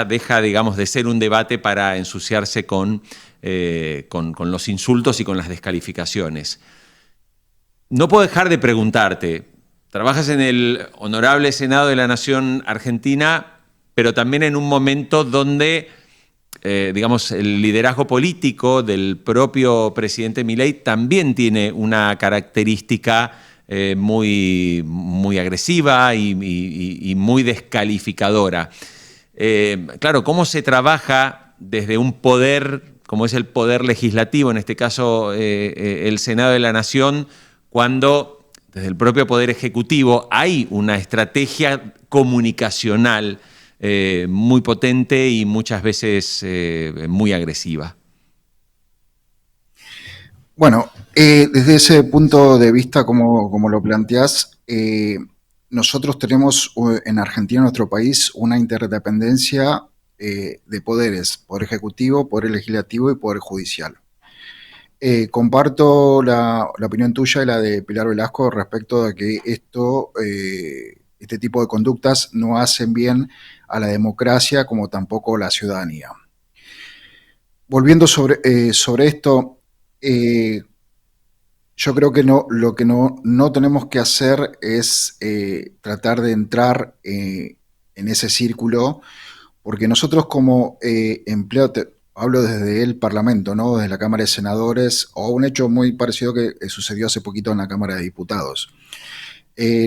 Speaker 1: deja, digamos, de ser un debate para ensuciarse con los insultos y con las descalificaciones. No puedo dejar de preguntarte, trabajas en el Honorable Senado de la Nación Argentina, pero también en un momento donde, digamos, el liderazgo político del propio presidente Milei también tiene una característica muy, muy agresiva y muy descalificadora. Claro, ¿cómo se trabaja desde un poder, como es el poder legislativo, en este caso el Senado de la Nación, cuando desde el propio poder ejecutivo hay una estrategia comunicacional muy potente y muchas veces muy agresiva?
Speaker 7: Bueno, desde ese punto de vista, como lo planteás, nosotros tenemos en Argentina, en nuestro país, una interdependencia de poderes, poder ejecutivo, poder legislativo y poder judicial. Comparto la opinión tuya y la de Pilar Velasco respecto de que este tipo de conductas no hacen bien a la democracia como tampoco a la ciudadanía. Volviendo sobre esto, yo creo que lo que no tenemos que hacer es tratar de entrar en ese círculo, porque nosotros como empleados, hablo desde el Parlamento, ¿no? Desde la Cámara de Senadores, o un hecho muy parecido que sucedió hace poquito en la Cámara de Diputados.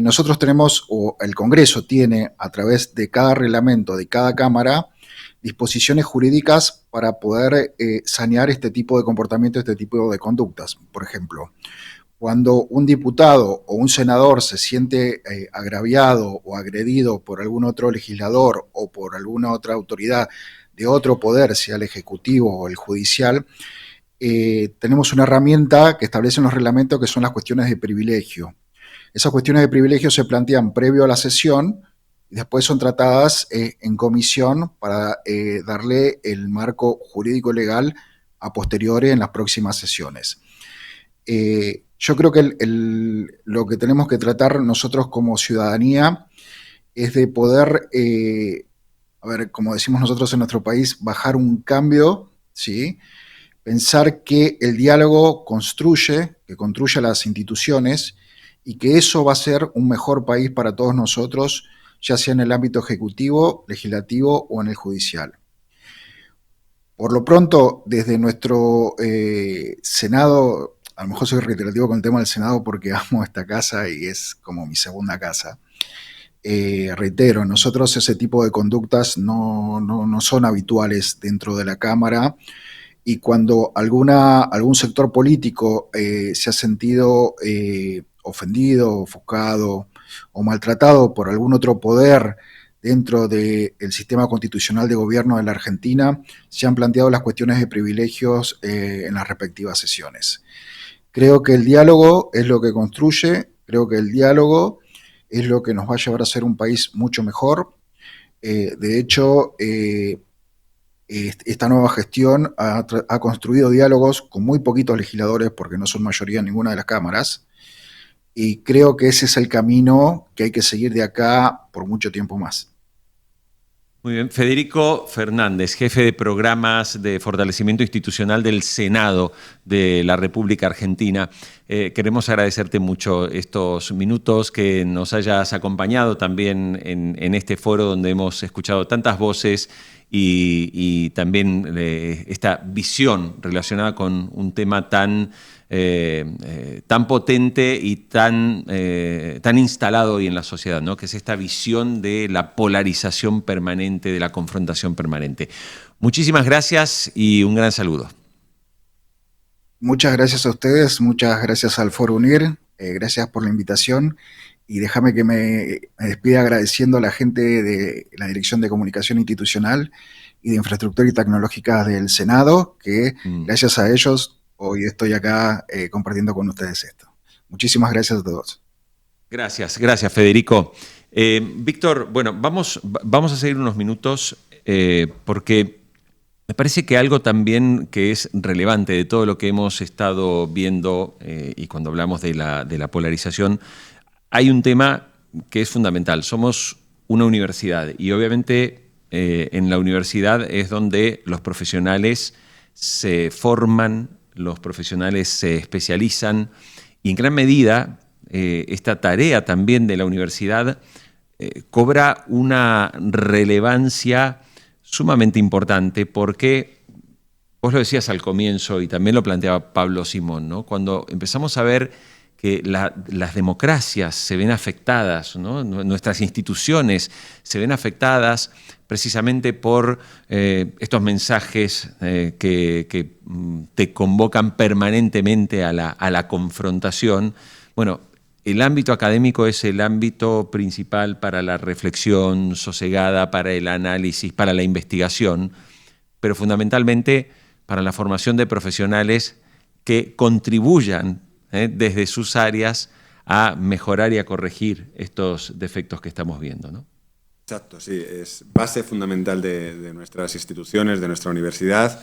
Speaker 7: Nosotros tenemos, o el Congreso tiene, a través de cada reglamento de cada Cámara, disposiciones jurídicas para poder sanear este tipo de comportamiento, este tipo de conductas. Por ejemplo, cuando un diputado o un senador se siente agraviado o agredido por algún otro legislador o por alguna otra autoridad de otro poder, sea el ejecutivo o el judicial, tenemos una herramienta que establece en los reglamentos que son las cuestiones de privilegio. Esas cuestiones de privilegio se plantean previo a la sesión y después son tratadas en comisión para darle el marco jurídico legal a posteriori en las próximas sesiones. Yo creo que lo que tenemos que tratar nosotros como ciudadanía es de poder, como decimos nosotros en nuestro país, bajar un cambio, ¿sí? Pensar que el diálogo que construye a las instituciones y que eso va a ser un mejor país para todos nosotros, ya sea en el ámbito ejecutivo, legislativo o en el judicial. Por lo pronto, desde nuestro Senado, a lo mejor soy reiterativo con el tema del Senado porque amo esta casa y es como mi segunda casa. Reitero, nosotros ese tipo de conductas no son habituales dentro de la Cámara, y cuando algún sector político se ha sentido ofendido, ofuscado o maltratado por algún otro poder dentro del sistema constitucional de gobierno de la Argentina, se han planteado las cuestiones de privilegios en las respectivas sesiones. Creo que el diálogo es lo que construye, creo que el diálogo es lo que nos va a llevar a ser un país mucho mejor. De hecho, esta nueva gestión ha construido diálogos con muy poquitos legisladores, porque no son mayoría en ninguna de las cámaras, y creo que ese es el camino que hay que seguir de acá por mucho tiempo más.
Speaker 1: Muy bien. Federico Fernández, jefe de programas de fortalecimiento institucional del Senado de la República Argentina. Queremos agradecerte mucho estos minutos, que nos hayas acompañado también en este foro donde hemos escuchado tantas voces y también esta visión relacionada con un tema tan potente y tan instalado hoy en la sociedad, ¿no? Que es esta visión de la polarización permanente, de la confrontación permanente. Muchísimas gracias y un gran saludo.
Speaker 7: Muchas gracias a ustedes, muchas gracias al Foro UNIR, gracias por la invitación, y déjame que me despida agradeciendo a la gente de la Dirección de Comunicación Institucional y de Infraestructura y Tecnológica del Senado, que gracias a ellos hoy estoy acá compartiendo con ustedes esto. Muchísimas gracias a todos.
Speaker 1: Gracias Federico. Víctor, bueno, vamos a seguir unos minutos porque me parece que algo también que es relevante de todo lo que hemos estado viendo y cuando hablamos de la polarización, hay un tema que es fundamental. Somos una universidad y obviamente en la universidad es donde los profesionales se forman, los profesionales se especializan, y en gran medida esta tarea también de la universidad cobra una relevancia sumamente importante, porque vos lo decías al comienzo y también lo planteaba Pablo Simón, ¿no? Cuando empezamos a ver que las democracias se ven afectadas, ¿no? Nuestras instituciones se ven afectadas precisamente por estos mensajes que te convocan permanentemente a la confrontación. Bueno, el ámbito académico es el ámbito principal para la reflexión sosegada, para el análisis, para la investigación, pero fundamentalmente para la formación de profesionales que contribuyan desde sus áreas a mejorar y a corregir estos defectos que estamos viendo, ¿no?
Speaker 2: Exacto, sí, es base fundamental de nuestras instituciones, de nuestra universidad,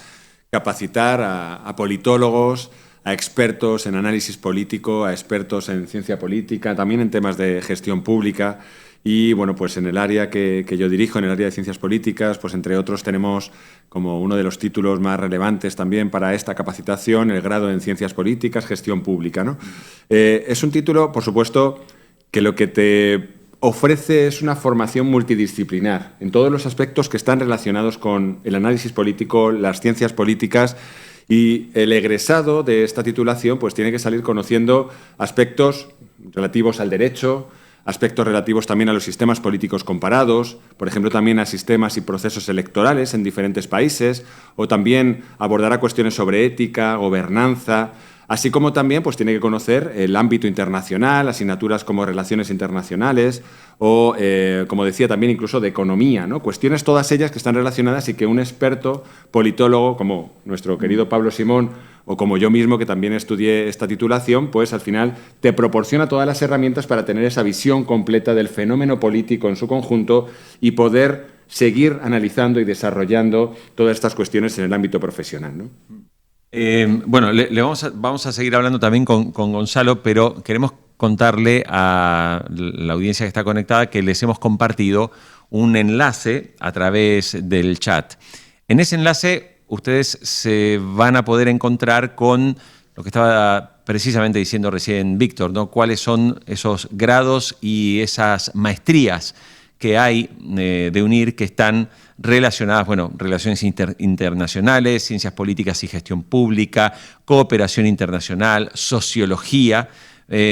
Speaker 2: capacitar a politólogos, a expertos en análisis político, a expertos en ciencia política, también en temas de gestión pública. Y bueno, pues en el área que yo dirijo, en el área de ciencias políticas, pues entre otros tenemos como uno de los títulos más relevantes también para esta capacitación, el grado en ciencias políticas, gestión pública, ¿no? Es un título, por supuesto, que lo que te ofrece es una formación multidisciplinar en todos los aspectos que están relacionados con el análisis político, las ciencias políticas, y el egresado de esta titulación pues tiene que salir conociendo aspectos relativos al derecho, aspectos relativos también a los sistemas políticos comparados, por ejemplo, también a sistemas y procesos electorales en diferentes países, o también abordará cuestiones sobre ética, gobernanza, así como también pues, tiene que conocer el ámbito internacional, asignaturas como relaciones internacionales o, como decía, también incluso de economía, ¿no? Cuestiones todas ellas que están relacionadas y que un experto politólogo, como nuestro querido Pablo Simón, o como yo mismo, que también estudié esta titulación, pues al final te proporciona todas las herramientas para tener esa visión completa del fenómeno político en su conjunto y poder seguir analizando y desarrollando todas estas cuestiones en el ámbito profesional, ¿no?
Speaker 1: Bueno, vamos a seguir hablando también con Gonzalo, pero queremos contarle a la audiencia que está conectada que les hemos compartido un enlace a través del chat. En ese enlace ustedes se van a poder encontrar con lo que estaba precisamente diciendo recién Víctor, ¿no? Cuáles son esos grados y esas maestrías que hay de UNIR que están relacionadas, bueno, relaciones internacionales, ciencias políticas y gestión pública, cooperación internacional, sociología,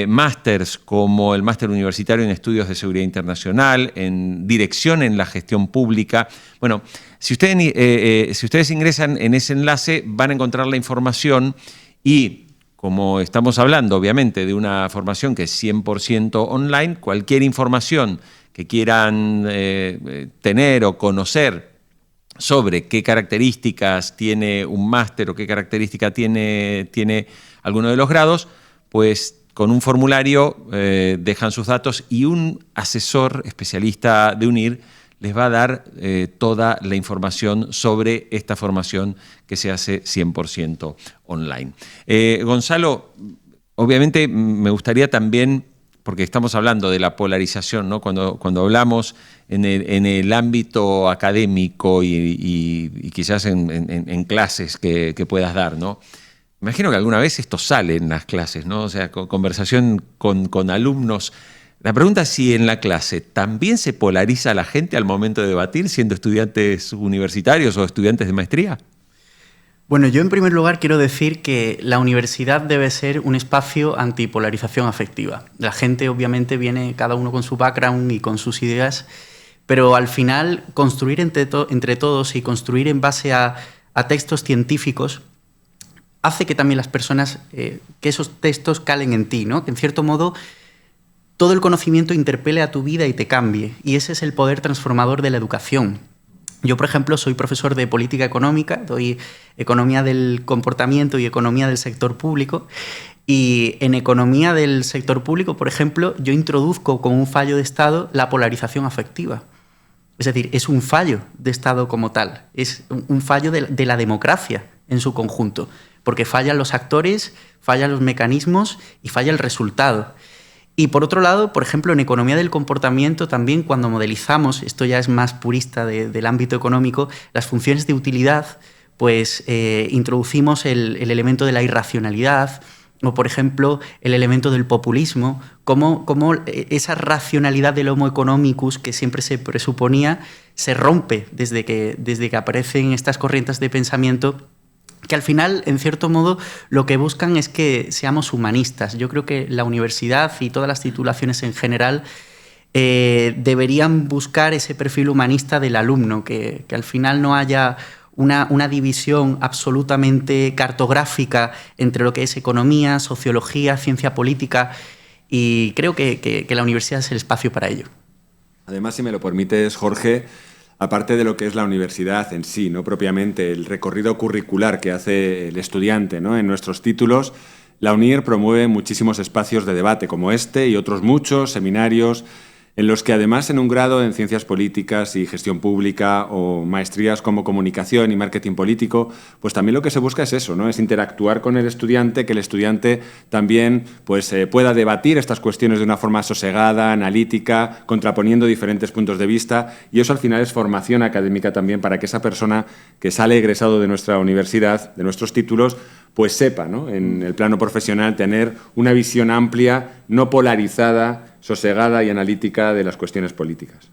Speaker 1: másters como el máster universitario en estudios de seguridad internacional, en dirección en la gestión pública. Bueno, si ustedes ingresan en ese enlace van a encontrar la información y, como estamos hablando obviamente de una formación que es 100% online, cualquier información que quieran tener o conocer sobre qué características tiene un máster o qué característica tiene alguno de los grados, pues con un formulario dejan sus datos y un asesor especialista de UNIR les va a dar toda la información sobre esta formación que se hace 100% online. Gonzalo, obviamente me gustaría también, porque estamos hablando de la polarización, ¿no? Cuando hablamos en el ámbito académico y quizás en clases que puedas dar, ¿no? Imagino que alguna vez esto sale en las clases, ¿no? O sea, conversación con alumnos. La pregunta es si en la clase también se polariza la gente al momento de debatir, siendo estudiantes universitarios o estudiantes de maestría.
Speaker 6: Bueno, yo en primer lugar quiero decir que la universidad debe ser un espacio antipolarización afectiva. La gente obviamente viene cada uno con su background y con sus ideas, pero al final construir entre todos y construir en base a textos científicos hace que también las personas, que esos textos calen en ti, ¿no? Que en cierto modo todo el conocimiento interpele a tu vida y te cambie. Y ese es el poder transformador de la educación. Yo, por ejemplo, soy profesor de política económica, doy economía del comportamiento y economía del sector público. Y en economía del sector público, por ejemplo, yo introduzco como un fallo de Estado la polarización afectiva. Es decir, es un fallo de Estado como tal, es un fallo de la democracia en su conjunto, porque fallan los actores, fallan los mecanismos y falla el resultado. Y por otro lado, por ejemplo, en economía del comportamiento también cuando modelizamos, esto ya es más purista del ámbito económico, las funciones de utilidad, pues introducimos el elemento de la irracionalidad o, por ejemplo, el elemento del populismo, como esa racionalidad del homo economicus que siempre se presuponía se rompe desde que aparecen estas corrientes de pensamiento que al final, en cierto modo, lo que buscan es que seamos humanistas. Yo creo que la universidad y todas las titulaciones en general deberían buscar ese perfil humanista del alumno, que al final no haya una división absolutamente cartográfica entre lo que es economía, sociología, ciencia política, y creo que la universidad es el espacio para ello.
Speaker 2: Además, si me lo permites, Jorge, aparte de lo que es la universidad en sí, no propiamente el recorrido curricular que hace el estudiante, ¿no? En nuestros títulos, la UNIR promueve muchísimos espacios de debate como este y otros muchos seminarios en los que además en un grado en ciencias políticas y gestión pública o maestrías como comunicación y marketing político, pues también lo que se busca es eso, ¿no? Es interactuar con el estudiante, que el estudiante también pues, pueda debatir estas cuestiones de una forma sosegada, analítica, contraponiendo diferentes puntos de vista, y eso al final es formación académica también para que esa persona que sale egresado de nuestra universidad, de nuestros títulos, pues sepa, ¿no? En el plano profesional tener una visión amplia, no polarizada, sosegada y analítica de las cuestiones políticas.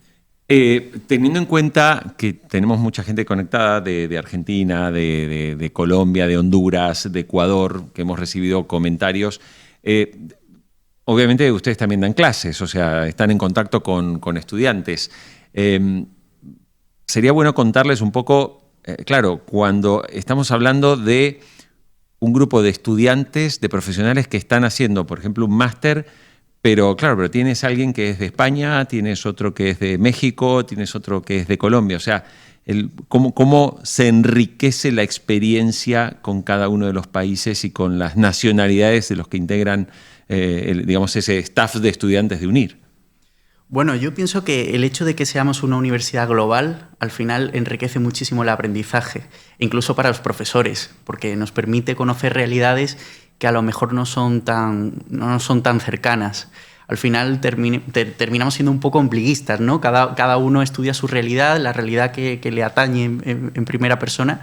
Speaker 1: Teniendo en cuenta que tenemos mucha gente conectada de Argentina, de Colombia, de Honduras, de Ecuador, que hemos recibido comentarios, obviamente ustedes también dan clases, o sea, están en contacto con estudiantes. Sería bueno contarles un poco, claro, cuando estamos hablando de un grupo de estudiantes, de profesionales que están haciendo, por ejemplo, un máster, pero claro, pero tienes alguien que es de España, tienes otro que es de México, tienes otro que es de Colombia. O sea, cómo se enriquece la experiencia con cada uno de los países y con las nacionalidades de los que integran, digamos, ese staff de estudiantes de UNIR.
Speaker 6: Bueno, yo pienso que el hecho de que seamos una universidad global al final enriquece muchísimo el aprendizaje, incluso para los profesores, porque nos permite conocer realidades que a lo mejor no son tan cercanas. Al final terminamos siendo un poco ombliguistas, ¿no? Cada uno estudia su realidad, la realidad que le atañe en primera persona.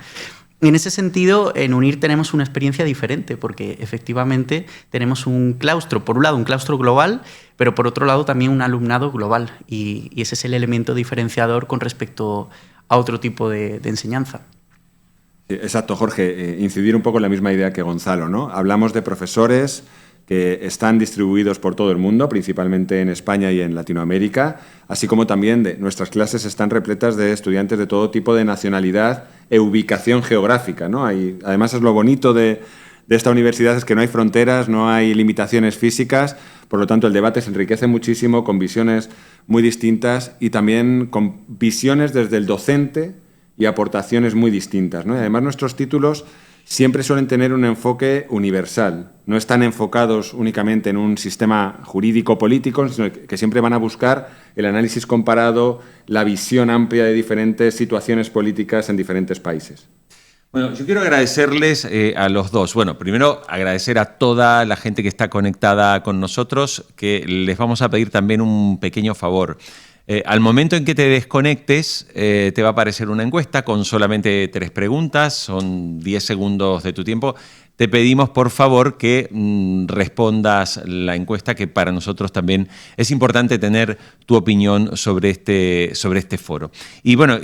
Speaker 6: Y en ese sentido, en UNIR tenemos una experiencia diferente, porque efectivamente tenemos un claustro, por un lado un claustro global, pero por otro lado también un alumnado global. Y ese es el elemento diferenciador con respecto a otro tipo de enseñanza.
Speaker 2: Exacto, Jorge. Incidir un poco en la misma idea que Gonzalo, ¿no? Hablamos de profesores que están distribuidos por todo el mundo, principalmente en España y en Latinoamérica, así como también nuestras clases están repletas de estudiantes de todo tipo de nacionalidad e ubicación geográfica, ¿no? Además, es lo bonito de esta universidad, es que no hay fronteras, no hay limitaciones físicas, por lo tanto el debate se enriquece muchísimo con visiones muy distintas y también con visiones desde el docente y aportaciones muy distintas, ¿no? Y además nuestros títulos siempre suelen tener un enfoque universal, no están enfocados únicamente en un sistema jurídico-político, sino que siempre van a buscar el análisis comparado, la visión amplia de diferentes situaciones políticas en diferentes países.
Speaker 1: Bueno, yo quiero agradecerles a los dos. Bueno, primero agradecer a toda la gente que está conectada con nosotros, que les vamos a pedir también un pequeño favor. Al momento en que te desconectes, te va a aparecer una encuesta con solamente 3 preguntas, son 10 segundos de tu tiempo. Te pedimos, por favor, que respondas la encuesta, que para nosotros también es importante tener tu opinión sobre este foro. Y bueno,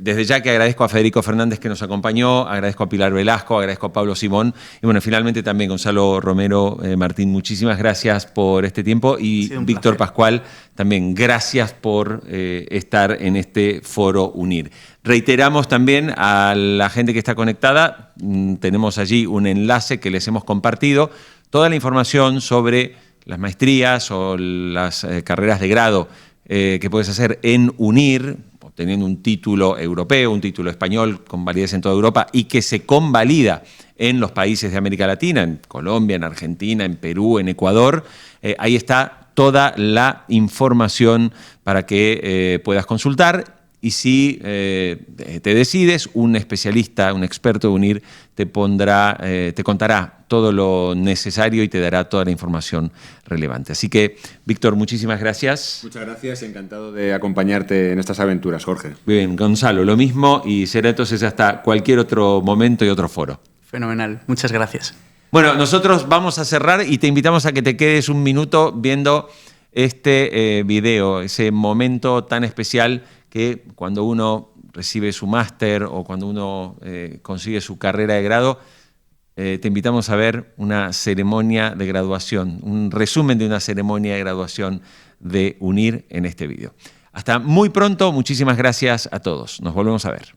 Speaker 1: desde ya que agradezco a Federico Fernández que nos acompañó, agradezco a Pilar Velasco, agradezco a Pablo Simón y bueno, finalmente también Gonzalo Romero Martín, muchísimas gracias por este tiempo y Víctor Pascual, también gracias por estar en este foro UNIR. Reiteramos también a la gente que está conectada, tenemos allí un enlace que les hemos compartido, toda la información sobre las maestrías o las carreras de grado que puedes hacer en UNIR, obteniendo un título europeo, un título español con validez en toda Europa y que se convalida en los países de América Latina, en Colombia, en Argentina, en Perú, en Ecuador. Ahí está toda la información para que puedas consultar. Y si te decides, un especialista, un experto de UNIR te contará todo lo necesario y te dará toda la información relevante. Así que, Víctor, muchísimas gracias.
Speaker 2: Muchas gracias y encantado de acompañarte en estas aventuras, Jorge.
Speaker 1: Bien, Gonzalo, lo mismo y será entonces hasta cualquier otro momento y otro foro.
Speaker 6: Fenomenal, muchas gracias.
Speaker 1: Bueno, nosotros vamos a cerrar y te invitamos a que te quedes un minuto viendo este video, ese momento tan especial que cuando uno recibe su máster o cuando uno consigue su carrera de grado, te invitamos a ver una ceremonia de graduación, un resumen de una ceremonia de graduación de UNIR en este video. Hasta muy pronto, muchísimas gracias a todos. Nos volvemos a ver.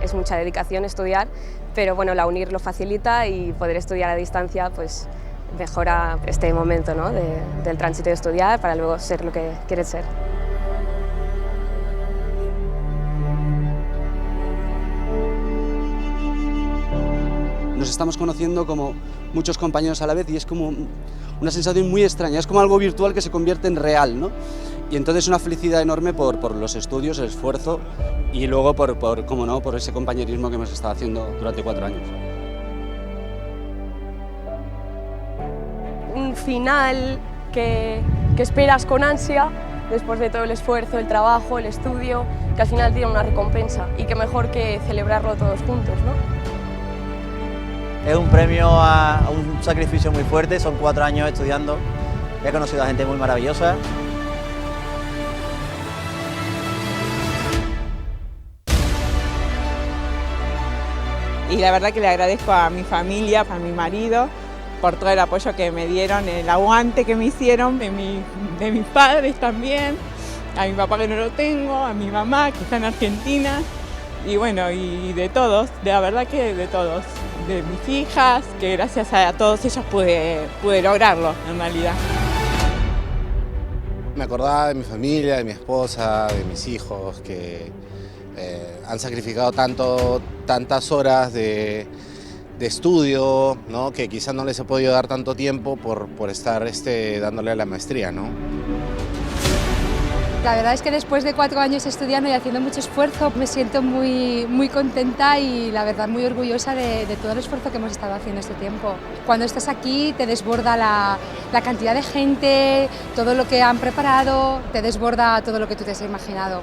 Speaker 8: Es mucha dedicación estudiar, pero bueno, la UNIR lo facilita y poder estudiar a distancia pues mejora este momento, ¿no? del tránsito de estudiar para luego ser lo que quieres ser.
Speaker 9: Nos estamos conociendo como muchos compañeros a la vez y es como una sensación muy extraña, es como algo virtual que se convierte en real, ¿no? Y entonces una felicidad enorme por los estudios, el esfuerzo y luego cómo no, por ese compañerismo que hemos estado haciendo durante 4 años.
Speaker 8: Un final que esperas con ansia después de todo el esfuerzo, el trabajo, el estudio, que al final tiene una recompensa y que mejor que celebrarlo todos juntos, ¿no?
Speaker 10: Es un premio a un sacrificio muy fuerte, son 4 años estudiando, he conocido a gente muy maravillosa.
Speaker 11: Y la verdad que le agradezco a mi familia, a mi marido, por todo el apoyo que me dieron, el aguante que me hicieron, de mis padres también, a mi papá que no lo tengo, a mi mamá que está en Argentina, y bueno, y de todos, de la verdad que de todos, de mis hijas, que gracias a todos ellos pude lograrlo en realidad.
Speaker 12: Me acordaba de mi familia, de mi esposa, de mis hijos, que han sacrificado tantas horas de estudio, ¿no? Que quizás no les he podido dar tanto tiempo por estar dándole a la maestría, ¿no?
Speaker 13: La verdad es que después de 4 años estudiando y haciendo mucho esfuerzo, me siento muy contenta y la verdad muy orgullosa de todo el esfuerzo que hemos estado haciendo este tiempo. Cuando estás aquí te desborda la cantidad de gente, todo lo que han preparado, te desborda todo lo que tú te has imaginado.